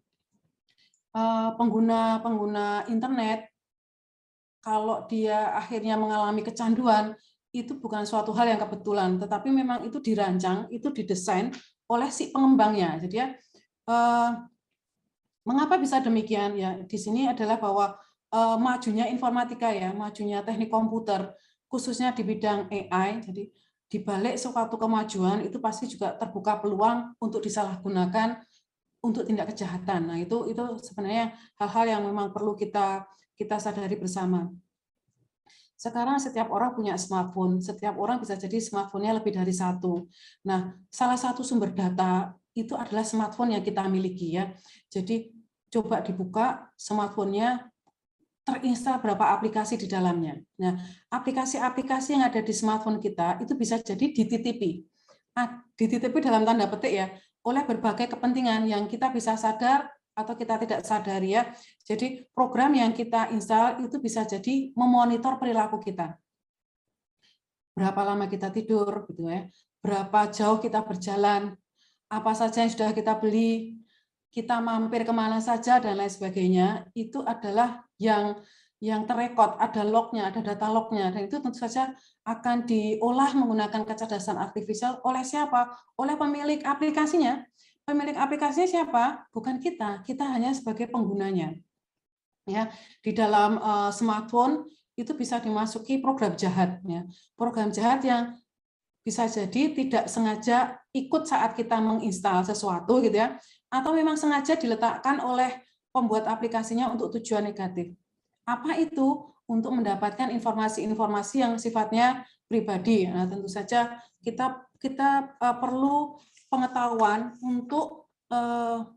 pengguna internet kalau dia akhirnya mengalami kecanduan itu bukan suatu hal yang kebetulan, tetapi memang itu dirancang, itu didesain oleh si pengembangnya. Jadi ya, mengapa bisa demikian? Ya, di sini adalah bahwa majunya informatika ya, majunya teknik komputer, khususnya di bidang AI. Jadi di balik suatu kemajuan itu pasti juga terbuka peluang untuk disalahgunakan untuk tindak kejahatan. Nah, itu sebenarnya hal-hal yang memang perlu kita sadari bersama. Sekarang setiap orang punya smartphone, setiap orang bisa jadi smartphone-nya lebih dari satu. Nah, salah satu sumber data itu adalah smartphone yang kita miliki ya. Jadi coba dibuka smartphone-nya, terinstal berapa aplikasi di dalamnya. Nah, aplikasi-aplikasi yang ada di smartphone kita itu bisa jadi dititipi. Dititipi dalam tanda petik ya, oleh berbagai kepentingan yang kita bisa sadar atau kita tidak sadari ya. Jadi program yang kita install itu bisa jadi memonitor perilaku kita. Berapa lama kita tidur gitu ya, berapa jauh kita berjalan, apa saja yang sudah kita beli, kita mampir kemana saja dan lain sebagainya, itu adalah yang terrekod, ada lognya, ada data lognya, dan itu tentu saja akan diolah menggunakan kecerdasan artifisial oleh siapa? Oleh pemilik aplikasinya. Pemilik aplikasinya siapa? Bukan kita, kita hanya sebagai penggunanya. Ya, di dalam smartphone itu bisa dimasuki program jahat, ya. Program jahat yang bisa jadi tidak sengaja ikut saat kita menginstal sesuatu gitu ya, atau memang sengaja diletakkan oleh pembuat aplikasinya untuk tujuan negatif. Apa itu? Untuk mendapatkan informasi-informasi yang sifatnya pribadi. Nah, tentu saja kita perlu pengetahuan untuk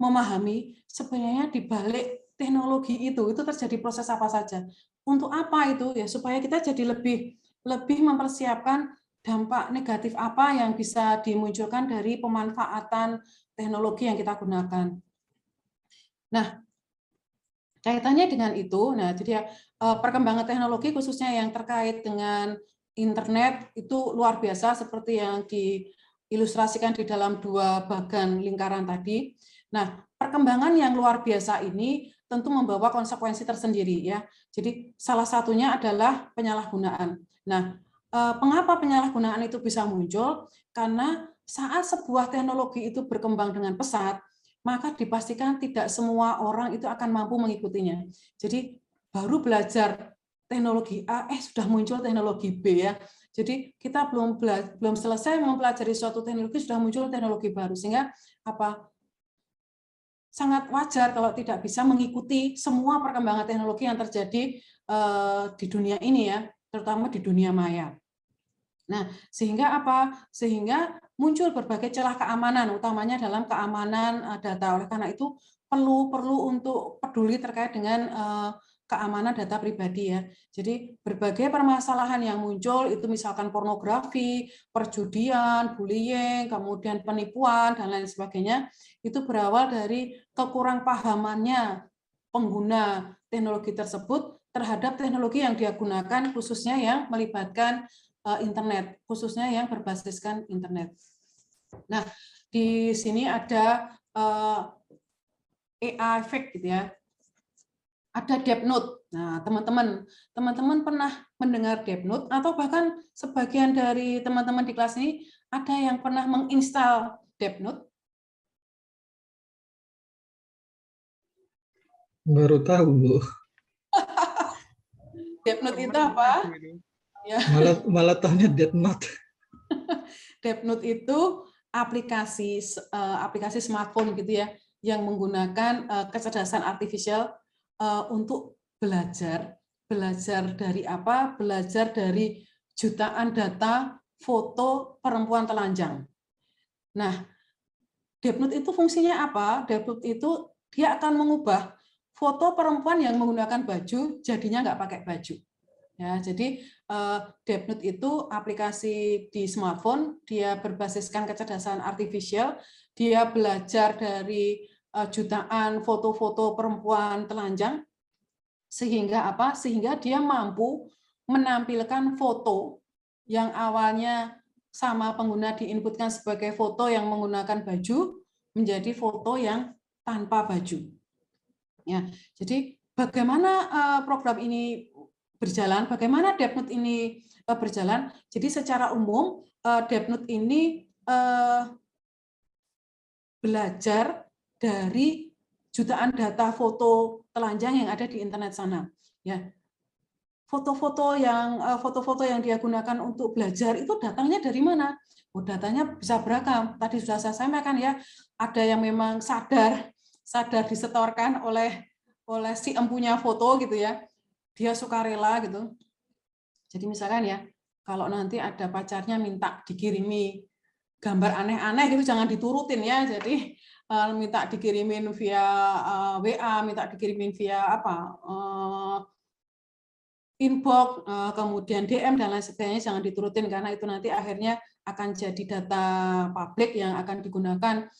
memahami sebenarnya di balik teknologi itu terjadi proses apa saja. Untuk apa itu? Ya supaya kita jadi lebih mempersiapkan dampak negatif apa yang bisa dimunculkan dari pemanfaatan teknologi yang kita gunakan. Nah, kaitannya dengan itu, nah jadi perkembangan teknologi khususnya yang terkait dengan internet itu luar biasa seperti yang diilustrasikan di dalam dua bagan lingkaran tadi. Nah, perkembangan yang luar biasa ini tentu membawa konsekuensi tersendiri ya. Jadi salah satunya adalah penyalahgunaan. Nah, mengapa penyalahgunaan itu bisa muncul? Karena saat sebuah teknologi itu berkembang dengan pesat, maka dipastikan tidak semua orang itu akan mampu mengikutinya. Jadi baru belajar teknologi A, sudah muncul teknologi B ya. Jadi kita belum selesai mempelajari suatu teknologi sudah muncul teknologi baru, sehingga sangat wajar kalau tidak bisa mengikuti semua perkembangan teknologi yang terjadi di dunia ini ya, terutama di dunia maya. Nah, sehingga Sehingga muncul berbagai celah keamanan, utamanya dalam keamanan data. Oleh karena itu perlu untuk peduli terkait dengan keamanan data pribadi ya. Jadi berbagai permasalahan yang muncul itu misalkan pornografi, perjudian, bullying, kemudian penipuan dan lain sebagainya, itu berawal dari kekurangpahamannya pengguna teknologi tersebut terhadap teknologi yang dia gunakan, khususnya yang melibatkan internet, khususnya yang berbasiskan internet. Nah, di sini ada AI effect gitu ya. ada Deep Note. Nah, teman-teman pernah mendengar Deep Note atau bahkan sebagian dari teman-teman di kelas ini ada yang pernah menginstal Deep Note? Baru tahu, Bu. Deep Note itu apa? Ya. Malah tahunya Death Note. Deep Note itu aplikasi smartphone gitu ya, yang menggunakan kecerdasan artifisial untuk belajar dari apa? Belajar dari jutaan data foto perempuan telanjang. Nah, Deep Note itu fungsinya apa? Deep Note itu dia akan mengubah foto perempuan yang menggunakan baju jadinya nggak pakai baju. Ya, jadi Deep Note itu aplikasi di smartphone, dia berbasiskan kecerdasan artifisial, dia belajar dari jutaan foto-foto perempuan telanjang, sehingga apa? Sehingga dia mampu menampilkan foto yang awalnya sama pengguna diinputkan sebagai foto yang menggunakan baju menjadi foto yang tanpa baju. Ya, jadi bagaimana program ini berjalan? Bagaimana Deep Note ini berjalan? Jadi secara umum Deep Note ini belajar dari jutaan data foto telanjang yang ada di internet sana. Ya, foto-foto yang dia gunakan untuk belajar itu datangnya dari mana? Oh, datanya bisa beragam. Tadi sudah saya sampaikan ya, ada yang memang sadar disetorkan oleh si empunya foto gitu ya. Dia sukarela gitu. Jadi misalkan ya, kalau nanti ada pacarnya minta dikirimi gambar aneh-aneh gitu jangan diturutin ya. Jadi minta dikirimin via WA, minta dikirimin via apa? Inbox, kemudian DM dan lain sebagainya jangan diturutin karena itu nanti akhirnya akan jadi data publik yang akan digunakan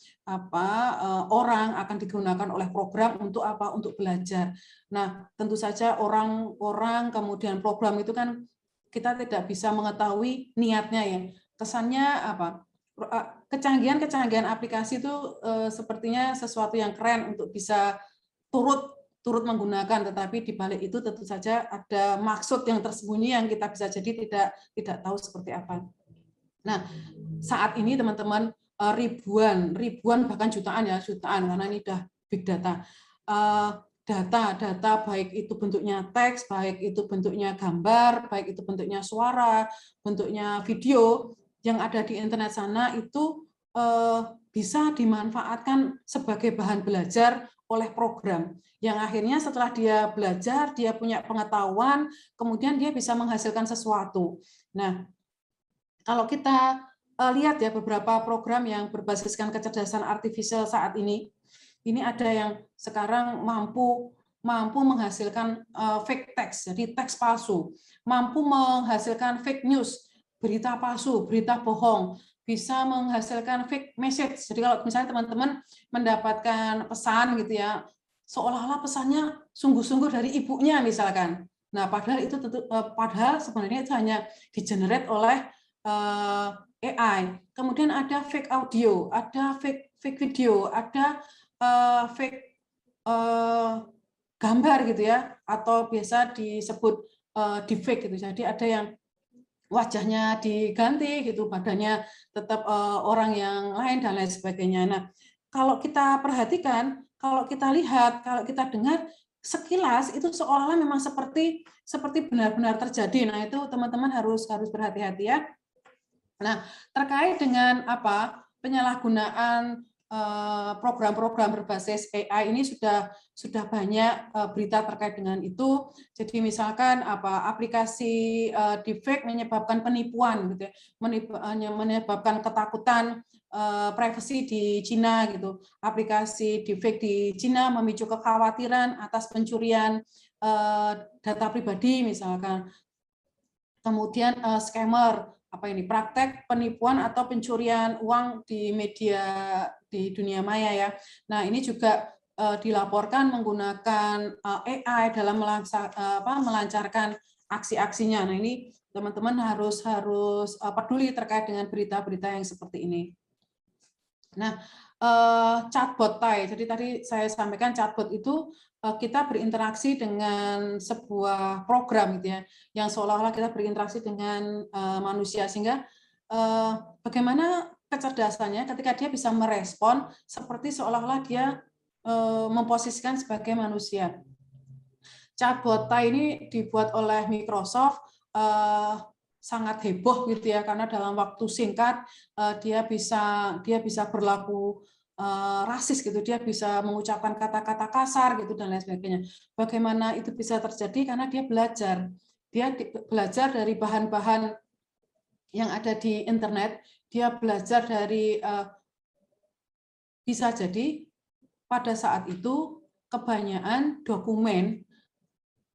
orang akan digunakan oleh program untuk apa? Untuk belajar. Nah, tentu saja orang kemudian program itu kan kita tidak bisa mengetahui niatnya ya. Kesannya apa? Kecanggihan aplikasi itu sepertinya sesuatu yang keren untuk bisa turut menggunakan, tetapi di balik itu tentu saja ada maksud yang tersembunyi yang kita bisa jadi tidak tahu seperti apa. Nah, saat ini teman-teman ribuan bahkan jutaan karena ini udah big data. Data baik itu bentuknya teks, baik itu bentuknya gambar, baik itu bentuknya suara, bentuknya video yang ada di internet sana itu bisa dimanfaatkan sebagai bahan belajar oleh program yang akhirnya setelah dia belajar, dia punya pengetahuan, kemudian dia bisa menghasilkan sesuatu. Nah, kalau kita lihat ya beberapa program yang berbasiskan kecerdasan artifisial saat ini ada yang sekarang mampu menghasilkan fake text, jadi teks palsu, mampu menghasilkan fake news, berita palsu, berita bohong, bisa menghasilkan fake message. Jadi kalau misalnya teman-teman mendapatkan pesan gitu ya, seolah-olah pesannya sungguh-sungguh dari ibunya misalkan. Nah, padahal sebenarnya itu hanya di-generate oleh AI. Kemudian ada fake audio, ada fake video, ada fake gambar gitu ya, atau biasa disebut deepfake gitu. Jadi ada yang wajahnya diganti gitu, badannya tetap orang yang lain dan lain sebagainya. Nah, kalau kita perhatikan, kalau kita lihat, kalau kita dengar sekilas itu seolah-olah memang seperti benar-benar terjadi. Nah, itu teman-teman harus berhati-hati ya. Nah, terkait dengan apa penyalahgunaan program-program berbasis AI ini sudah banyak berita terkait dengan itu. Jadi misalkan apa aplikasi deepfake menyebabkan penipuan gitu ya, menyebabkan ketakutan privasi di Cina gitu. Aplikasi deepfake di Cina memicu kekhawatiran atas pencurian data pribadi misalkan. Kemudian scammer praktek penipuan atau pencurian uang di media di dunia maya ya. Nah, ini juga dilaporkan menggunakan AI dalam melancarkan aksi-aksinya. Nah, ini teman-teman harus peduli terkait dengan berita-berita yang seperti ini. Nah, chatbot Thai. Jadi tadi saya sampaikan chatbot itu kita berinteraksi dengan sebuah program gitu ya, yang seolah-olah kita berinteraksi dengan manusia, sehingga bagaimana kecerdasannya ketika dia bisa merespon seperti seolah-olah dia memposisikan sebagai manusia. Chatbot Thai ini dibuat oleh Microsoft, sangat heboh gitu ya, karena dalam waktu singkat dia bisa berlaku rasis gitu, dia bisa mengucapkan kata-kata kasar gitu dan lain sebagainya. Bagaimana itu bisa terjadi? Karena dia belajar dari bahan-bahan yang ada di internet, dia belajar dari bisa jadi pada saat itu kebanyakan dokumen,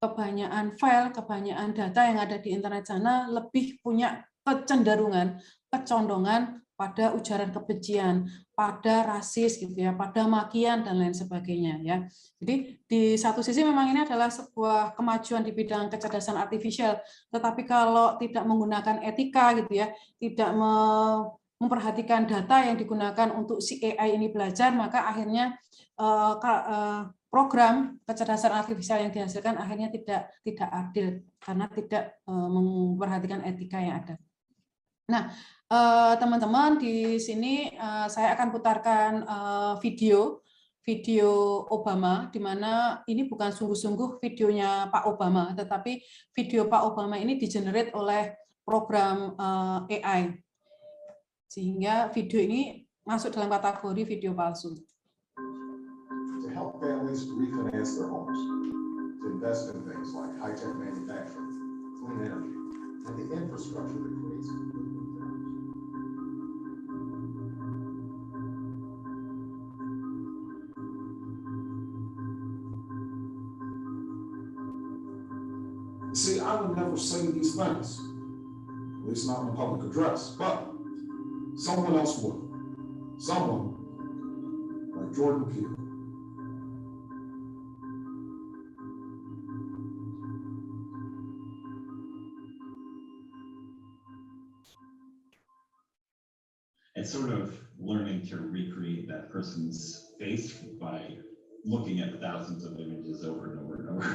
kebanyakan file, kebanyakan data yang ada di internet sana lebih punya kecenderungan, kecondongan pada ujaran kebencian, pada rasis gitu ya, pada makian dan lain sebagainya ya. Jadi di satu sisi memang ini adalah sebuah kemajuan di bidang kecerdasan artifisial, tetapi kalau tidak menggunakan etika gitu ya, tidak memperhatikan data yang digunakan untuk si AI ini belajar, maka akhirnya program kecerdasan artifisial yang dihasilkan akhirnya tidak adil karena tidak memperhatikan etika yang ada. Nah, teman-teman di sini saya akan putarkan video Obama, di mana ini bukan sungguh-sungguh videonya Pak Obama, tetapi video Pak Obama ini digenerate oleh program AI, sehingga video ini masuk dalam kategori video palsu. Help families refinance their homes, to invest in things like high-tech manufacturing, clean energy, and the infrastructure that creates good new jobs. See, I would never say these things, at least not in a public address, but someone else would. Someone like Jordan Peele. And sort of learning to recreate that person's face by looking at thousands of images over and over and over.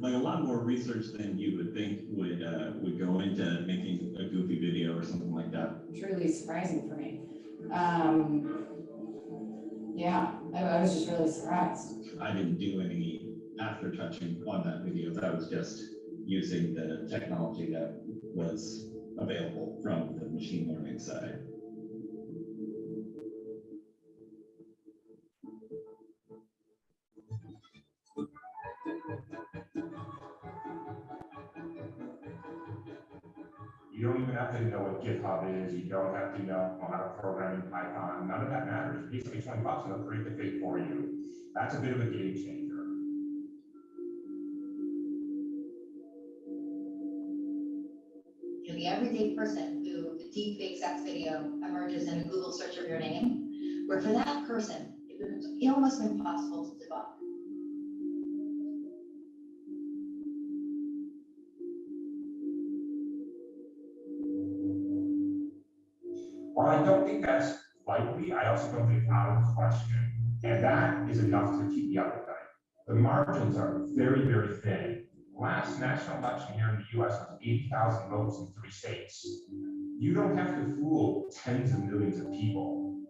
Like a lot more research than you would think would go into making a goofy video or something like that. Truly surprising for me. Yeah, I was just really surprised. I didn't do any after touching on that video. That was just using the technology that was available from the machine learning side. You don't even have to know what GitHub is. You don't have to know how to program in Python. None of that matters. Basically, $20 and they'll create the fake for you. That's a bit of a game changer. The everyday person who the deepfake sex video emerges in a Google search of your name, where for that person, it becomes almost impossible to debug. Well, I don't think that's likely. I also don't think out of question. And that is enough to keep me up at night. The margins are very, very thin. Last national election here in the US was 80,000 votes in 3 states. You don't have to fool tens of millions of people.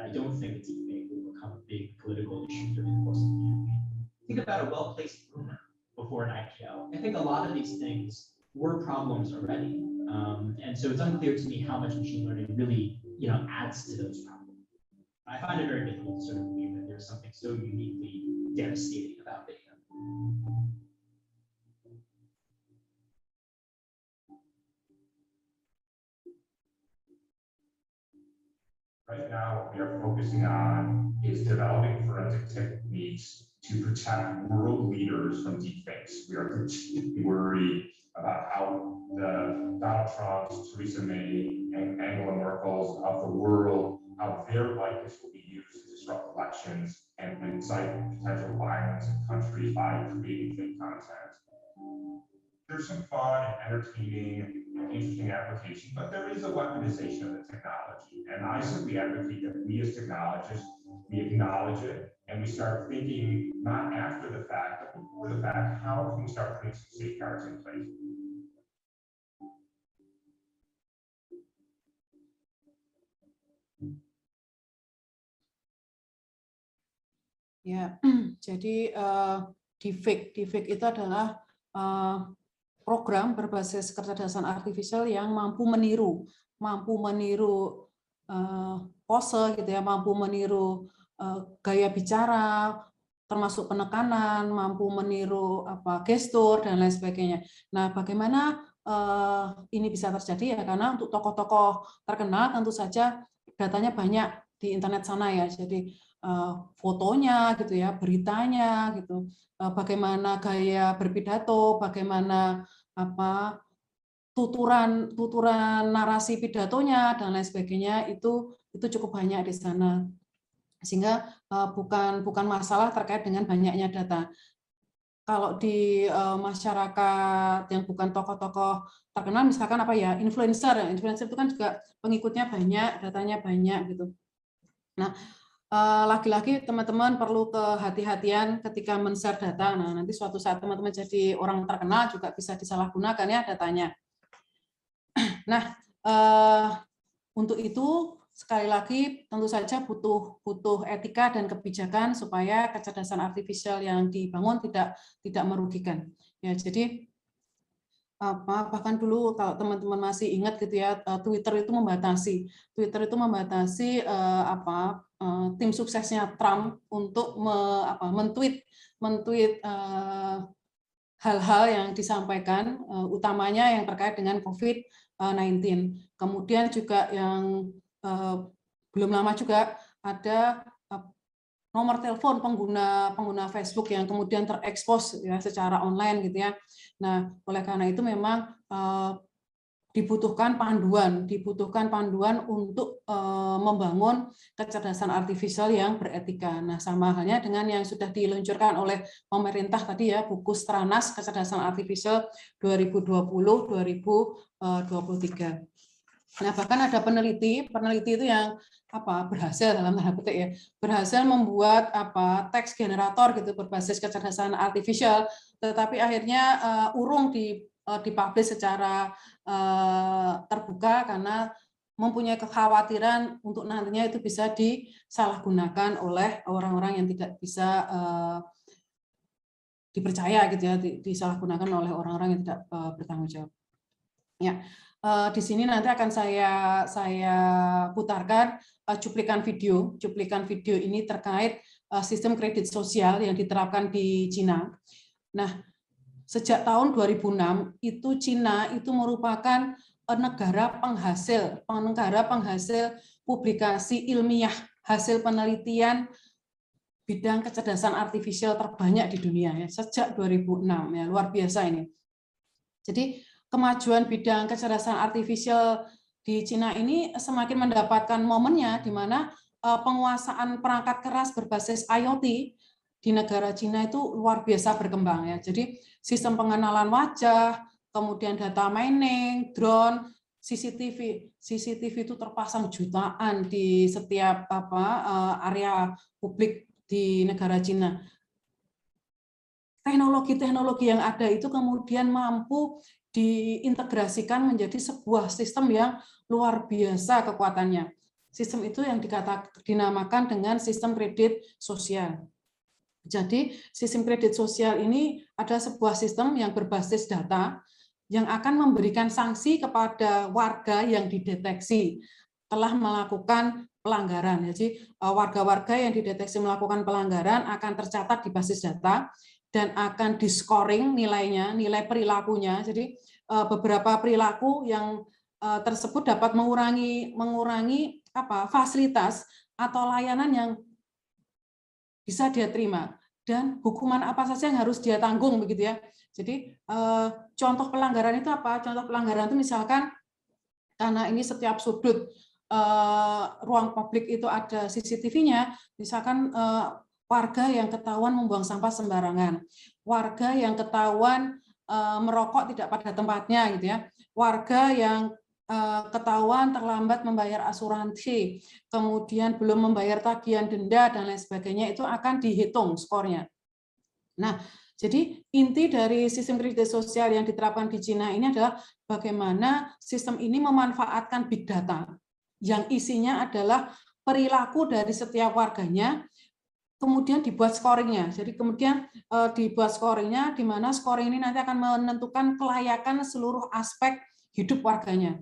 I don't think deepfake will become a big political issue during the course of the campaign. Think about a well-placed rumor before an IPO. I think a lot of these things were problems already. And so it's unclear to me how much machine learning really, adds to those problems. I find it very difficult to sort of believe that there's something so uniquely devastating about video. Right now, what we are focusing on is developing forensic techniques to protect world leaders from deepfakes. We are particularly worried about how the Donald Trump's, Theresa May, and Angela Merkel's of the world, how their likeness will be used to disrupt elections and incite potential violence in countries by creating fake content. there's some fun and entertaining and interesting application, but there is a weaponization of the technology. And I simply advocate that we as technologists, we acknowledge it and we start thinking not after the fact, but before the fact, how can we start putting some safeguards in place? Ya, jadi deepfake itu adalah program berbasis kecerdasan artifisial yang mampu meniru pose gitu ya, mampu meniru gaya bicara, termasuk penekanan, mampu meniru gestur dan lain sebagainya. Nah, bagaimana ini bisa terjadi ya? Karena untuk tokoh-tokoh terkenal tentu saja datanya banyak di internet sana ya. Jadi fotonya gitu ya, beritanya gitu, bagaimana gaya berpidato, bagaimana tuturan narasi pidatonya dan lain sebagainya itu cukup banyak di sana, sehingga bukan masalah terkait dengan banyaknya data. Kalau di masyarakat yang bukan tokoh-tokoh terkenal, misalkan influencer itu kan juga pengikutnya banyak, datanya banyak gitu. Nah, lagi-lagi teman-teman perlu kehati-hatian ketika men-share data. Nah, nanti suatu saat teman-teman jadi orang terkenal juga bisa disalahgunakan ya datanya. Nah, untuk itu sekali lagi tentu saja butuh etika dan kebijakan supaya kecerdasan artifisial yang dibangun tidak merugikan. Ya, jadi bahkan dulu kalau teman-teman masih ingat gitu ya, Twitter itu membatasi tim suksesnya Trump untuk men-tweet hal-hal yang disampaikan, utamanya yang terkait dengan COVID-19. Kemudian juga yang belum lama juga ada nomor telepon pengguna Facebook yang kemudian terekspos ya secara online gitu ya. Nah, oleh karena itu memang dibutuhkan panduan untuk membangun kecerdasan artifisial yang beretika. Nah, sama halnya dengan yang sudah diluncurkan oleh pemerintah tadi ya, buku Stranas Kecerdasan Artifisial 2020-2023. Nah, bahkan ada peneliti itu yang berhasil dalam tanda petik ya, berhasil membuat teks generator gitu berbasis kecerdasan artifisial, tetapi akhirnya urung dipublish secara terbuka karena mempunyai kekhawatiran untuk nantinya itu bisa disalahgunakan oleh orang-orang yang tidak bisa dipercaya gitu ya, disalahgunakan oleh orang-orang yang tidak bertanggung jawab. Ya. Di sini nanti akan saya putarkan cuplikan video ini terkait sistem kredit sosial yang diterapkan di Cina. Nah, sejak tahun 2006 itu Cina itu merupakan negara penghasil publikasi ilmiah hasil penelitian bidang kecerdasan artifisial terbanyak di dunia ya, sejak 2006 ya, luar biasa ini. Jadi kemajuan bidang kecerdasan artifisial di Cina ini semakin mendapatkan momennya di mana penguasaan perangkat keras berbasis IoT di negara Cina itu luar biasa berkembang ya. Jadi sistem pengenalan wajah, kemudian data mining, drone, CCTV itu terpasang jutaan di setiap area publik di negara Cina. Teknologi-teknologi yang ada itu kemudian mampu diintegrasikan menjadi sebuah sistem yang luar biasa kekuatannya. Sistem itu yang dinamakan dengan sistem kredit sosial. Jadi sistem kredit sosial ini adalah sebuah sistem yang berbasis data yang akan memberikan sanksi kepada warga yang dideteksi telah melakukan pelanggaran. Jadi warga-warga yang dideteksi melakukan pelanggaran akan tercatat di basis data dan akan di-scoring nilainya, nilai perilakunya. Jadi beberapa perilaku yang tersebut dapat mengurangi fasilitas atau layanan yang bisa dia terima dan hukuman apa saja yang harus dia tanggung begitu ya. Jadi contoh pelanggaran itu apa? Contoh pelanggaran itu misalkan karena ini setiap sudut ruang publik itu ada CCTV-nya, misalkan warga yang ketahuan membuang sampah sembarangan, warga yang ketahuan merokok tidak pada tempatnya gitu ya. Warga yang ketahuan terlambat membayar asuransi, kemudian belum membayar tagihan denda dan lain sebagainya, itu akan dihitung skornya. Nah, jadi inti dari sistem kredit sosial yang diterapkan di Cina ini adalah bagaimana sistem ini memanfaatkan big data yang isinya adalah perilaku dari setiap warganya, kemudian dibuat scoringnya. Jadi kemudian dibuat scoringnya, di mana scoring ini nanti akan menentukan kelayakan seluruh aspek hidup warganya.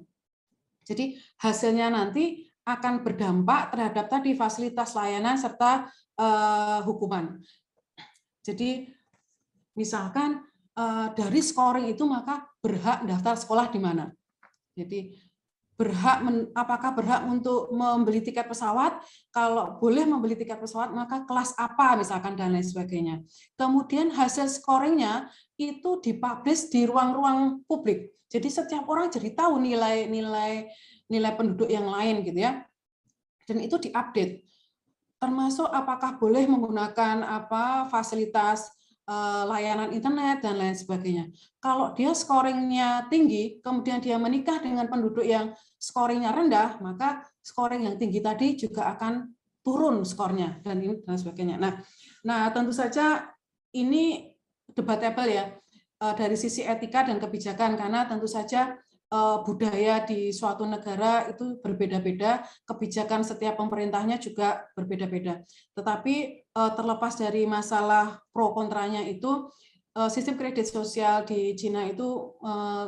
Jadi hasilnya nanti akan berdampak terhadap tadi fasilitas layanan serta hukuman. Jadi misalkan dari scoring itu maka berhak daftar sekolah di mana. Jadi apakah berhak untuk membeli tiket pesawat? Kalau boleh membeli tiket pesawat, maka kelas apa misalkan dan lain sebagainya. Kemudian hasil scoringnya itu dipublish di ruang-ruang publik. Jadi setiap orang jadi tahu nilai penduduk yang lain gitu ya. Dan itu diupdate. Termasuk apakah boleh menggunakan fasilitas layanan internet dan lain sebagainya. Kalau dia scoringnya tinggi, kemudian dia menikah dengan penduduk yang scoringnya rendah, maka scoring yang tinggi tadi juga akan turun skornya dan sebagainya. Nah, tentu saja ini debatable ya dari sisi etika dan kebijakan, karena tentu saja budaya di suatu negara itu berbeda-beda, kebijakan setiap pemerintahnya juga berbeda-beda. Tetapi terlepas dari masalah pro kontranya itu, sistem kredit sosial di Cina itu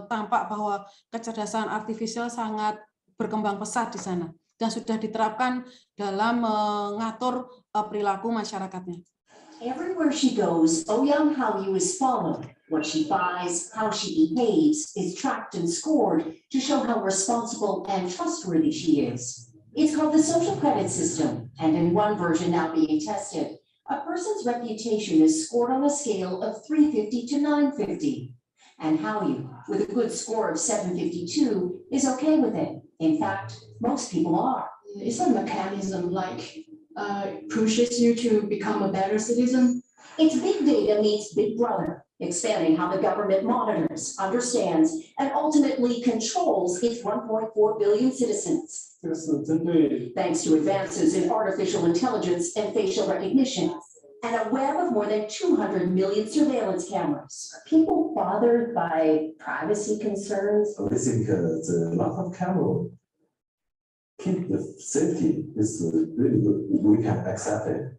tampak bahwa kecerdasan artifisial sangat berkembang pesat di sana dan sudah diterapkan dalam mengatur perilaku masyarakatnya. Everywhere she goes, Ouyang Haoyu is followed. What she buys, how she behaves, is tracked and scored to show how responsible and trustworthy she is. It's called the social credit system, and in one version now being tested, a person's reputation is scored on a scale of 350 to 950. And Haoyu, with a good score of 752, is okay with it. In fact, most people are. It's a mechanism pushes you to become a better citizen. It's big data meets Big Brother, expanding how the government monitors, understands, and ultimately controls its 1.4 billion citizens. Thanks to advances in artificial intelligence and facial recognition, and a web of more than 200 million surveillance cameras. Are people bothered by privacy concerns? I think the lot of camera keep the safety is really good. We can accept it.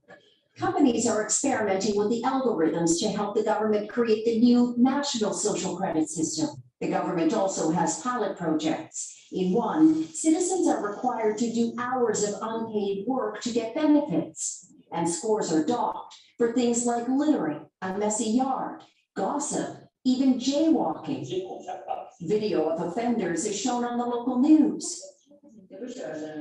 Companies are experimenting with the algorithms to help the government create the new national social credit system. The government also has pilot projects. In one, citizens are required to do hours of unpaid work to get benefits, and scores are docked for things like littering, a messy yard, gossip, even jaywalking. Video of offenders is shown on the local news.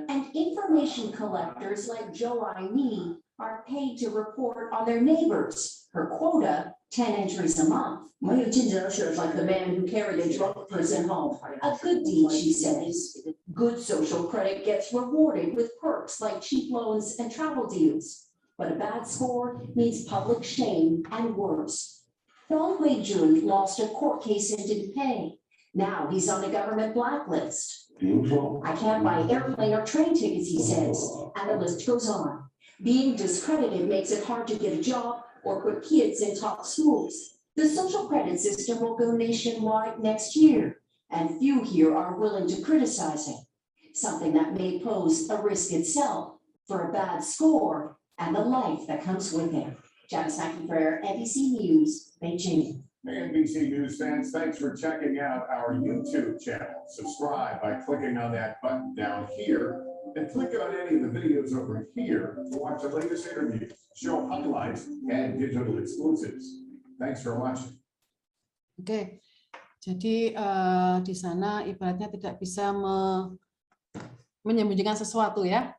And information collectors like Zhou Aini are paid to report on their neighbors. Her quota, 10 entries a month. Like the man who carried a drunk person home. A good deed, she says. Good social credit gets rewarded with perks like cheap loans and travel deals. But a bad score means public shame and worse. Dong Hui-jun lost a court case and didn't pay. Now he's on the government blacklist. I can't buy airplane or train tickets, he says, and the list goes on. Being discredited makes it hard to get a job or put kids in top schools. The social credit system will go nationwide next year, and few here are willing to criticize it, something that may pose a risk itself for a bad score and the life that comes with it. Janice McIntyre, NBC News, Beijing. NBC News fans, thanks for checking out our YouTube channel. Subscribe by clicking on that button down here, and click on any of the videos over here to watch the latest interviews, show highlights, and digital exclusives. Thanks for watching. Oke, jadi di sana ibaratnya tidak bisa menyembunyikan sesuatu ya.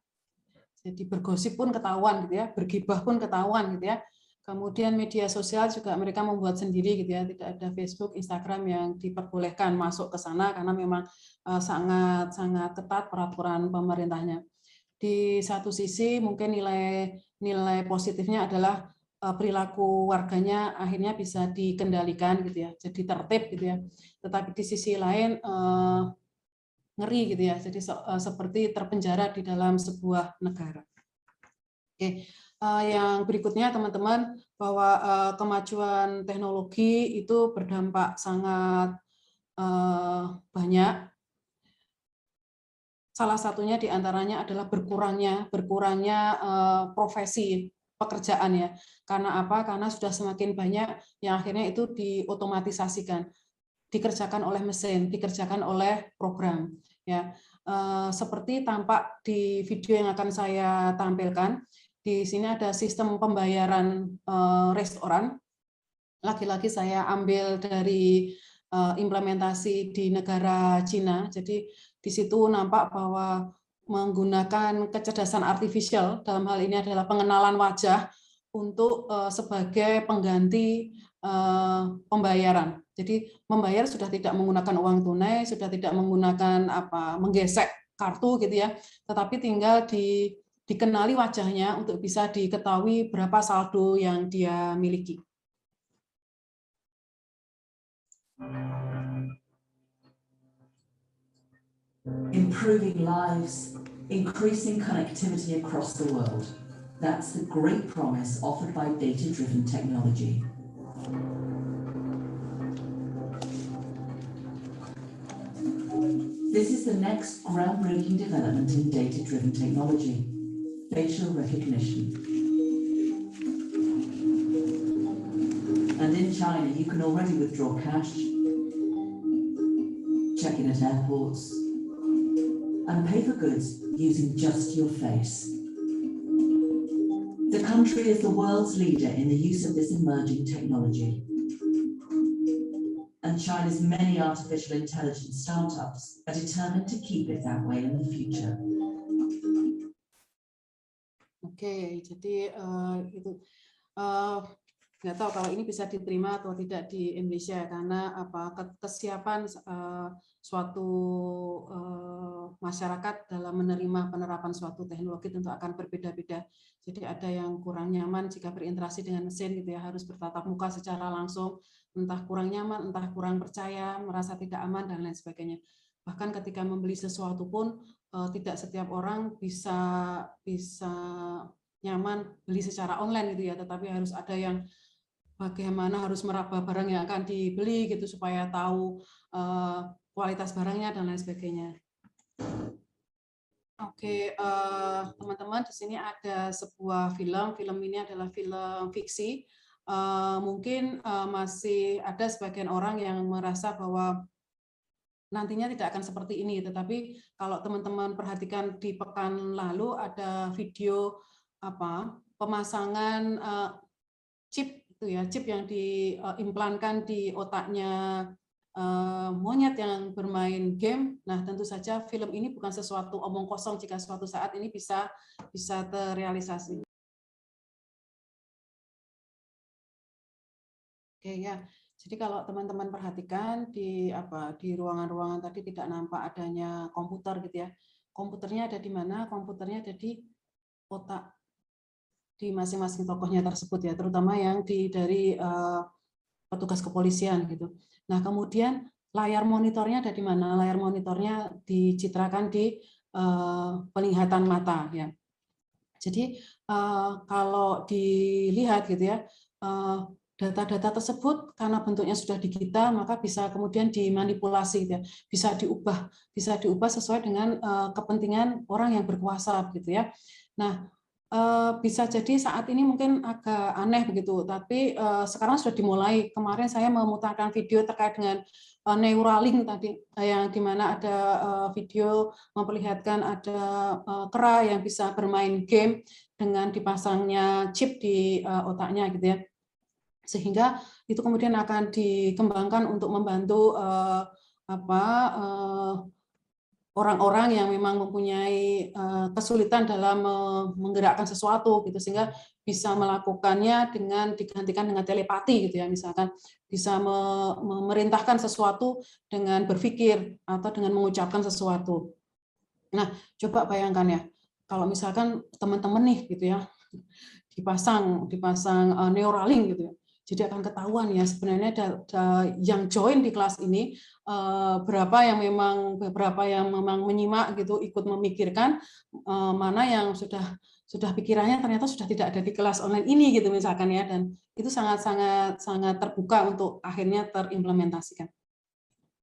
Jadi bergosip pun ketahuan gitu ya, bergibah pun ketahuan gitu ya. Kemudian media sosial juga mereka membuat sendiri gitu ya, tidak ada Facebook, Instagram yang diperbolehkan masuk ke sana karena memang sangat ketat peraturan pemerintahnya. Di satu sisi mungkin nilai positifnya adalah perilaku warganya akhirnya bisa dikendalikan gitu ya, jadi tertib gitu ya. Tetapi di sisi lain ngeri gitu ya, jadi seperti terpenjara di dalam sebuah negara. Oke, yang berikutnya teman-teman, bahwa kemajuan teknologi itu berdampak sangat banyak. Salah satunya diantaranya adalah berkurangnya profesi pekerjaan ya. Karena apa? Karena sudah semakin banyak yang akhirnya itu diotomatisasikan, dikerjakan oleh mesin, dikerjakan oleh program. Ya, seperti tampak di video yang akan saya tampilkan. Di sini ada sistem pembayaran restoran. Lagi-lagi saya ambil dari implementasi di negara Cina. Jadi di situ nampak bahwa menggunakan kecerdasan artifisial, dalam hal ini adalah pengenalan wajah untuk sebagai pengganti pembayaran. Jadi membayar sudah tidak menggunakan uang tunai, sudah tidak menggunakan menggesek kartu gitu ya, tetapi tinggal dikenali wajahnya untuk bisa diketahui berapa saldo yang dia miliki. Improving lives, increasing connectivity across the world. That's the great promise offered by data-driven technology. This is the next groundbreaking development in data-driven technology, facial recognition. And in China, you can already withdraw cash, check in at airports, and pay for goods using just your face. The country is the world's leader in the use of this emerging technology. And China's many artificial intelligence startups are determined to keep it that way in the future. Oke, jadi itu nggak tahu kalau ini bisa diterima atau tidak di Indonesia karena kesiapan suatu masyarakat dalam menerima penerapan suatu teknologi tentu akan berbeda-beda. Jadi ada yang kurang nyaman jika berinteraksi dengan mesin gitu ya, harus bertatap muka secara langsung, entah kurang nyaman, entah kurang percaya, merasa tidak aman dan lain sebagainya. Bahkan ketika membeli sesuatu pun tidak setiap orang bisa nyaman beli secara online gitu ya, tetapi harus ada yang bagaimana harus meraba barang yang akan dibeli gitu supaya tahu kualitas barangnya dan lain sebagainya. Oke, teman-teman, di sini ada sebuah film. Film ini adalah film fiksi. Mungkin masih ada sebagian orang yang merasa bahwa nantinya tidak akan seperti ini. Tetapi kalau teman-teman perhatikan di pekan lalu ada video pemasangan chip itu ya, chip yang diimplankan di otaknya monyet yang bermain game. Nah, tentu saja film ini bukan sesuatu omong kosong jika suatu saat ini bisa terrealisasi. Oke ya. Jadi kalau teman-teman perhatikan di ruangan-ruangan tadi tidak nampak adanya komputer gitu ya. Komputernya ada di mana? Komputernya ada di otak di masing-masing tokohnya tersebut ya, terutama yang dari petugas kepolisian gitu. Nah, kemudian layar monitornya ada di mana? Layar monitornya dicitrakan di penglihatan mata ya. Jadi kalau dilihat gitu ya, data-data tersebut karena bentuknya sudah digital maka bisa kemudian dimanipulasi gitu ya. Bisa diubah sesuai dengan kepentingan orang yang berkuasa gitu ya. Nah, bisa jadi saat ini mungkin agak aneh begitu, tapi sekarang sudah dimulai. Kemarin saya memutarkan video terkait dengan Neuralink tadi, yang dimana ada video memperlihatkan ada kera yang bisa bermain game dengan dipasangnya chip di otaknya gitu ya, sehingga itu kemudian akan dikembangkan untuk membantu orang-orang yang memang mempunyai kesulitan dalam menggerakkan sesuatu gitu, sehingga bisa melakukannya dengan digantikan dengan telepati gitu ya, misalkan bisa memerintahkan sesuatu dengan berpikir atau dengan mengucapkan sesuatu. Nah, coba bayangkan ya, kalau misalkan teman-teman nih gitu ya, dipasang Neuralink gitu ya. Jadi akan ketahuan ya sebenarnya yang join di kelas ini berapa yang memang menyimak gitu, ikut memikirkan, mana yang sudah pikirannya ternyata sudah tidak ada di kelas online ini gitu misalkan ya, dan itu sangat terbuka untuk akhirnya terimplementasikan.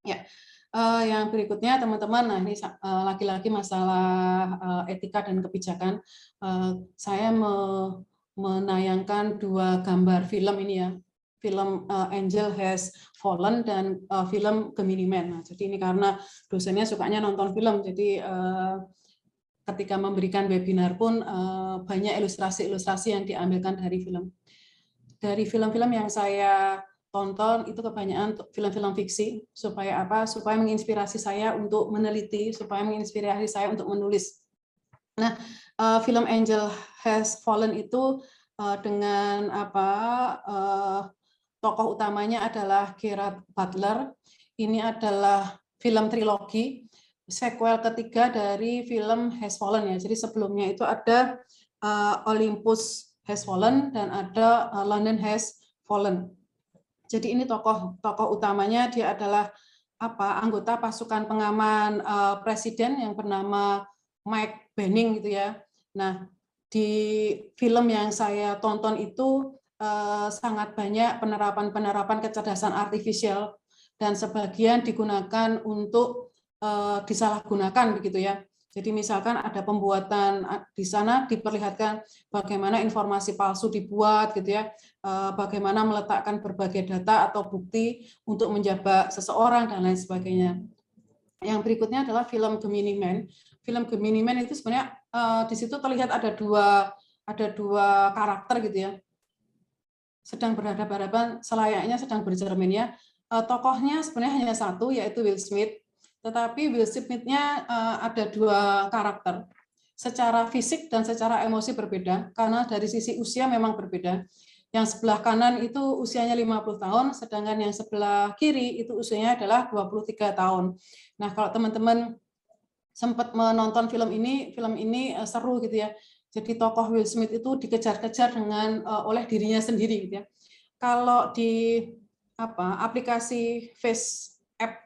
Ya. Yang berikutnya teman-teman, nah ini lagi-lagi masalah etika dan kebijakan. Saya menayangkan 2 gambar film ini ya, film Angel Has Fallen dan film Gemini Man. Nah, jadi ini karena dosennya sukanya nonton film, jadi ketika memberikan webinar pun banyak ilustrasi-ilustrasi yang diambilkan dari film. Dari film-film yang saya tonton itu kebanyakan film-film fiksi, supaya apa? Supaya menginspirasi saya untuk meneliti, supaya menginspirasi saya untuk menulis. Nah, film Angel Has Fallen itu dengan tokoh utamanya adalah Gerard Butler. Ini adalah film trilogi, sequel ketiga dari film Has Fallen ya. Jadi sebelumnya itu ada Olympus Has Fallen dan ada London Has Fallen. Jadi ini tokoh utamanya dia adalah anggota pasukan pengaman presiden yang bernama Mike Benning gitu ya. Nah, di film yang saya tonton itu sangat banyak penerapan kecerdasan artifisial dan sebagian digunakan untuk disalahgunakan begitu ya. Jadi misalkan ada pembuatan di sana diperlihatkan bagaimana informasi palsu dibuat gitu ya, bagaimana meletakkan berbagai data atau bukti untuk menjebak seseorang dan lain sebagainya. Yang berikutnya adalah film Gemini Man. Film Gemini Man itu sebenarnya di situ terlihat ada dua karakter gitu ya, sedang berhadapan-hadapan selayaknya sedang bercermin ya. Tokohnya sebenarnya hanya satu, yaitu Will Smith. Tetapi Will Smith-nya ada 2 karakter. Secara fisik dan secara emosi berbeda, karena dari sisi usia memang berbeda. Yang sebelah kanan itu usianya 50 tahun, sedangkan yang sebelah kiri itu usianya adalah 23 tahun. Nah, kalau teman-teman sempat menonton film ini seru gitu ya. Jadi tokoh Will Smith itu dikejar-kejar oleh dirinya sendiri gitu ya. Kalau di aplikasi Face App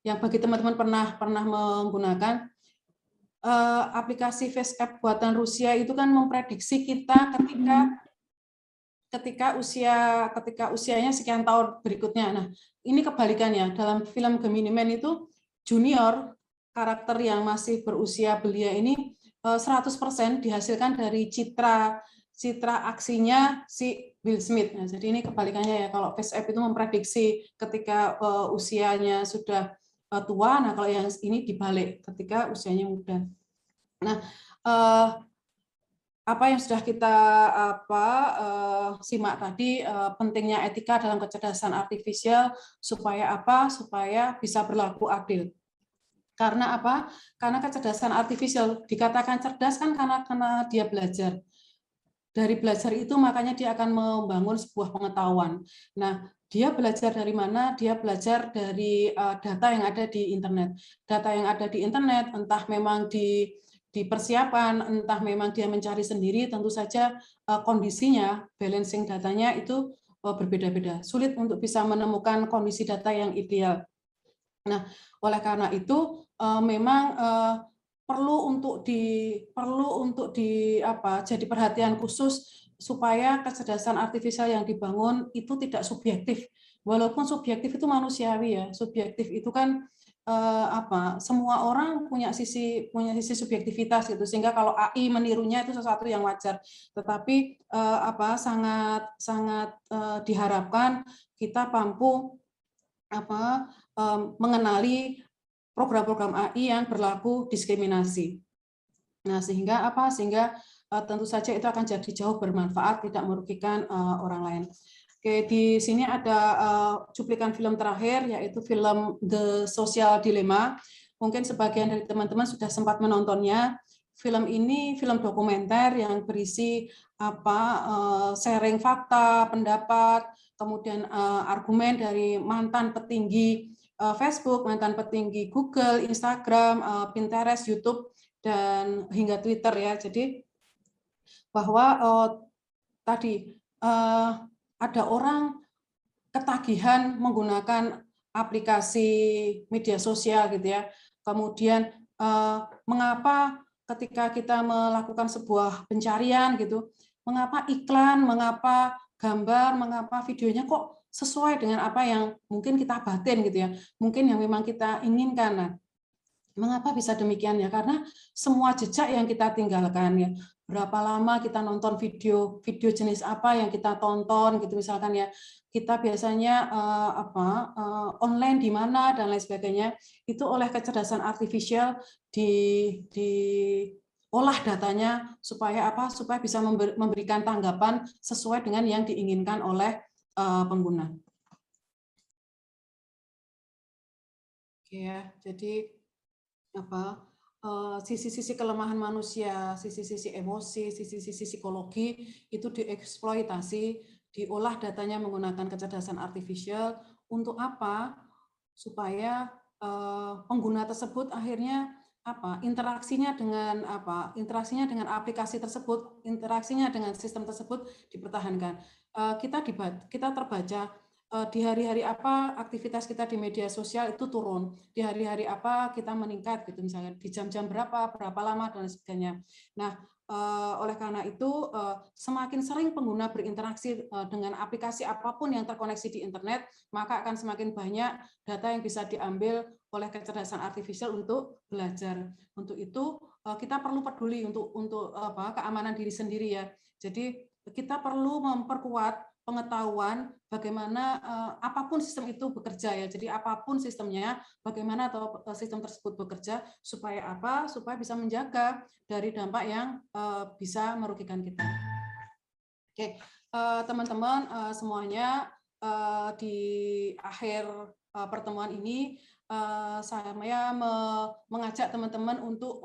yang bagi teman-teman pernah menggunakan, aplikasi Face App buatan Rusia itu kan memprediksi kita ketika usianya sekian tahun berikutnya. Nah, ini kebalikannya. Dalam film Gemini Man itu junior, karakter yang masih berusia belia ini 100% dihasilkan dari citra aksinya si Will Smith. Nah, jadi ini kebalikannya ya. Kalau Face App itu memprediksi ketika usianya sudah tua, nah kalau yang ini dibalik ketika usianya muda. Nah, apa yang sudah kita simak tadi, pentingnya etika dalam kecerdasan artifisial supaya bisa berlaku adil. Karena apa? Karena kecerdasan artifisial dikatakan cerdas kan karena dia belajar. Dari belajar itu makanya dia akan membangun sebuah pengetahuan. Nah, dia belajar dari mana? Dia belajar dari data yang ada di internet. Data yang ada di internet, entah memang di persiapan, entah memang dia mencari sendiri, tentu saja kondisinya, balancing datanya itu berbeda-beda. Sulit untuk bisa menemukan kondisi data yang ideal. Nah, oleh karena itu memang perlu untuk jadi perhatian khusus supaya kecerdasan artifisial yang dibangun itu tidak subjektif. Walaupun subjektif itu manusiawi ya. Subjektif itu kan semua orang punya sisi subjektivitas gitu, sehingga kalau AI menirunya itu sesuatu yang wajar. Tetapi sangat diharapkan kita mampu mengenali program-program AI yang berlaku diskriminasi. Nah, sehingga tentu saja itu akan jadi jauh bermanfaat, tidak merugikan orang lain. Oke, di sini ada cuplikan film terakhir, yaitu film The Social Dilemma. Mungkin sebagian dari teman-teman sudah sempat menontonnya. Film ini film dokumenter yang berisi sharing fakta, pendapat, kemudian argumen dari mantan petinggi Facebook, mantan petinggi Google, Instagram, Pinterest, YouTube, dan hingga Twitter ya. Jadi bahwa tadi ada orang ketagihan menggunakan aplikasi media sosial gitu ya. Kemudian mengapa ketika kita melakukan sebuah pencarian gitu, mengapa iklan, mengapa gambar, mengapa videonya kok sesuai dengan apa yang mungkin kita batin gitu ya, mungkin yang memang kita inginkan. Nah, mengapa bisa demikian ya? Karena semua jejak yang kita tinggalkan ya, berapa lama kita nonton video jenis apa yang kita tonton gitu misalkan ya, kita biasanya online di mana dan lain sebagainya, itu oleh kecerdasan artifisial diolah datanya supaya apa? Supaya bisa memberikan tanggapan sesuai dengan yang diinginkan oleh pengguna. Oke ya, jadi sisi-sisi kelemahan manusia, sisi-sisi emosi, sisi-sisi psikologi itu dieksploitasi, diolah datanya menggunakan kecerdasan artifisial untuk apa? Supaya pengguna tersebut akhirnya interaksinya dengan aplikasi tersebut, interaksinya dengan sistem tersebut dipertahankan. Kita terbaca di hari-hari apa aktivitas kita di media sosial itu turun, di hari-hari apa kita meningkat gitu misalnya, di jam-jam berapa lama dan sebagainya. Nah, oleh karena itu semakin sering pengguna berinteraksi dengan aplikasi apapun yang terkoneksi di internet, maka akan semakin banyak data yang bisa diambil oleh kecerdasan artifisial untuk belajar. Untuk itu kita perlu peduli untuk keamanan diri sendiri ya. Jadi kita perlu memperkuat pengetahuan bagaimana apapun sistem itu bekerja ya. Jadi apapun sistemnya, bagaimana atau sistem tersebut bekerja supaya apa? Supaya bisa menjaga dari dampak yang bisa merugikan kita. Oke, teman-teman semuanya, di akhir pertemuan ini saya mengajak teman-teman untuk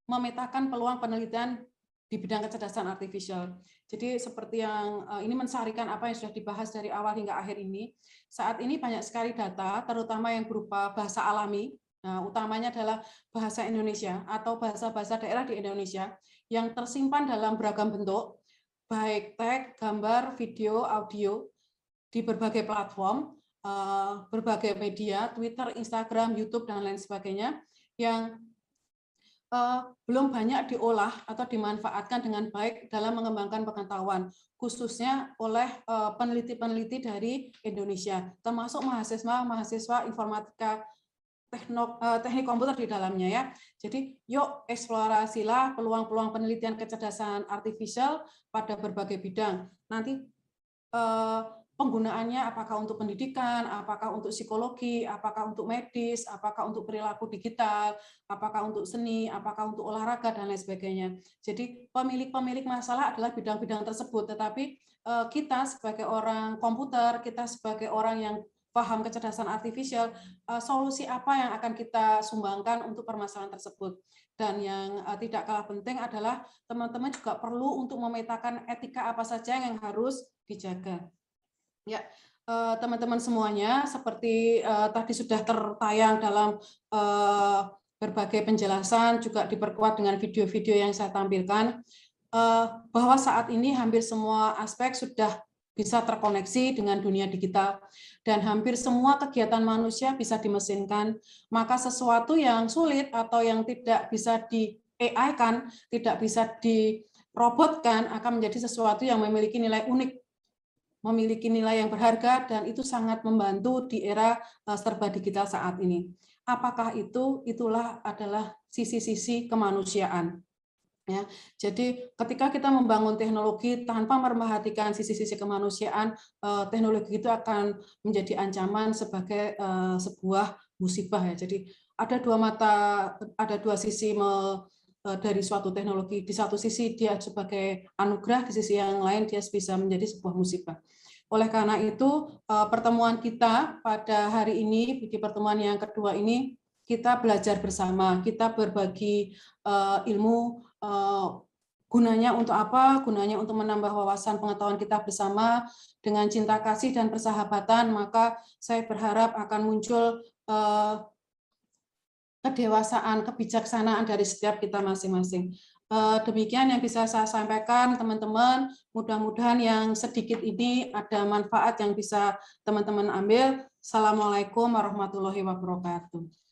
memetakan peluang penelitian di bidang kecerdasan artifisial. Jadi seperti yang ini mensarikan apa yang sudah dibahas dari awal hingga akhir ini. Saat ini banyak sekali data, terutama yang berupa bahasa alami, utamanya adalah bahasa Indonesia atau bahasa-bahasa daerah di Indonesia yang tersimpan dalam beragam bentuk, baik teks, gambar, video, audio, di berbagai platform, berbagai media, Twitter, Instagram, YouTube, dan lain sebagainya, yang belum banyak diolah atau dimanfaatkan dengan baik dalam mengembangkan pengetahuan, khususnya oleh peneliti-peneliti dari Indonesia, termasuk mahasiswa informatika, teknik komputer di dalamnya ya. Jadi yuk eksplorasilah peluang-peluang penelitian kecerdasan artifisial pada berbagai bidang. Nanti penggunaannya apakah untuk pendidikan, apakah untuk psikologi, apakah untuk medis, apakah untuk perilaku digital, apakah untuk seni, apakah untuk olahraga, dan lain sebagainya. Jadi pemilik masalah adalah bidang-bidang tersebut, tetapi kita sebagai orang komputer, kita sebagai orang yang paham kecerdasan artifisial, solusi apa yang akan kita sumbangkan untuk permasalahan tersebut. Dan yang tidak kalah penting adalah teman-teman juga perlu untuk memetakan etika apa saja yang harus dijaga. Ya, teman-teman semuanya, seperti tadi sudah tertayang dalam berbagai penjelasan, juga diperkuat dengan video-video yang saya tampilkan, bahwa saat ini hampir semua aspek sudah bisa terkoneksi dengan dunia digital, dan hampir semua kegiatan manusia bisa dimesinkan, maka sesuatu yang sulit atau yang tidak bisa di-AI-kan, tidak bisa dirobotkan, akan menjadi sesuatu yang memiliki nilai unik, memiliki nilai yang berharga, dan itu sangat membantu di era serba digital saat ini. Apakah itulah adalah sisi-sisi kemanusiaan. Ya, jadi ketika kita membangun teknologi tanpa memperhatikan sisi-sisi kemanusiaan, teknologi itu akan menjadi ancaman sebagai sebuah musibah ya. Jadi ada dua sisi dari suatu teknologi. Di satu sisi dia sebagai anugerah, di sisi yang lain dia bisa menjadi sebuah musibah. Oleh karena itu, pertemuan kita pada hari ini, di pertemuan yang kedua ini, kita belajar bersama, kita berbagi ilmu, gunanya untuk apa? Gunanya untuk menambah wawasan pengetahuan kita bersama dengan cinta kasih dan persahabatan, maka saya berharap akan muncul kedewasaan, kebijaksanaan dari setiap kita masing-masing. Demikian yang bisa saya sampaikan, teman-teman. Mudah-mudahan yang sedikit ini ada manfaat yang bisa teman-teman ambil. Assalamualaikum warahmatullahi wabarakatuh.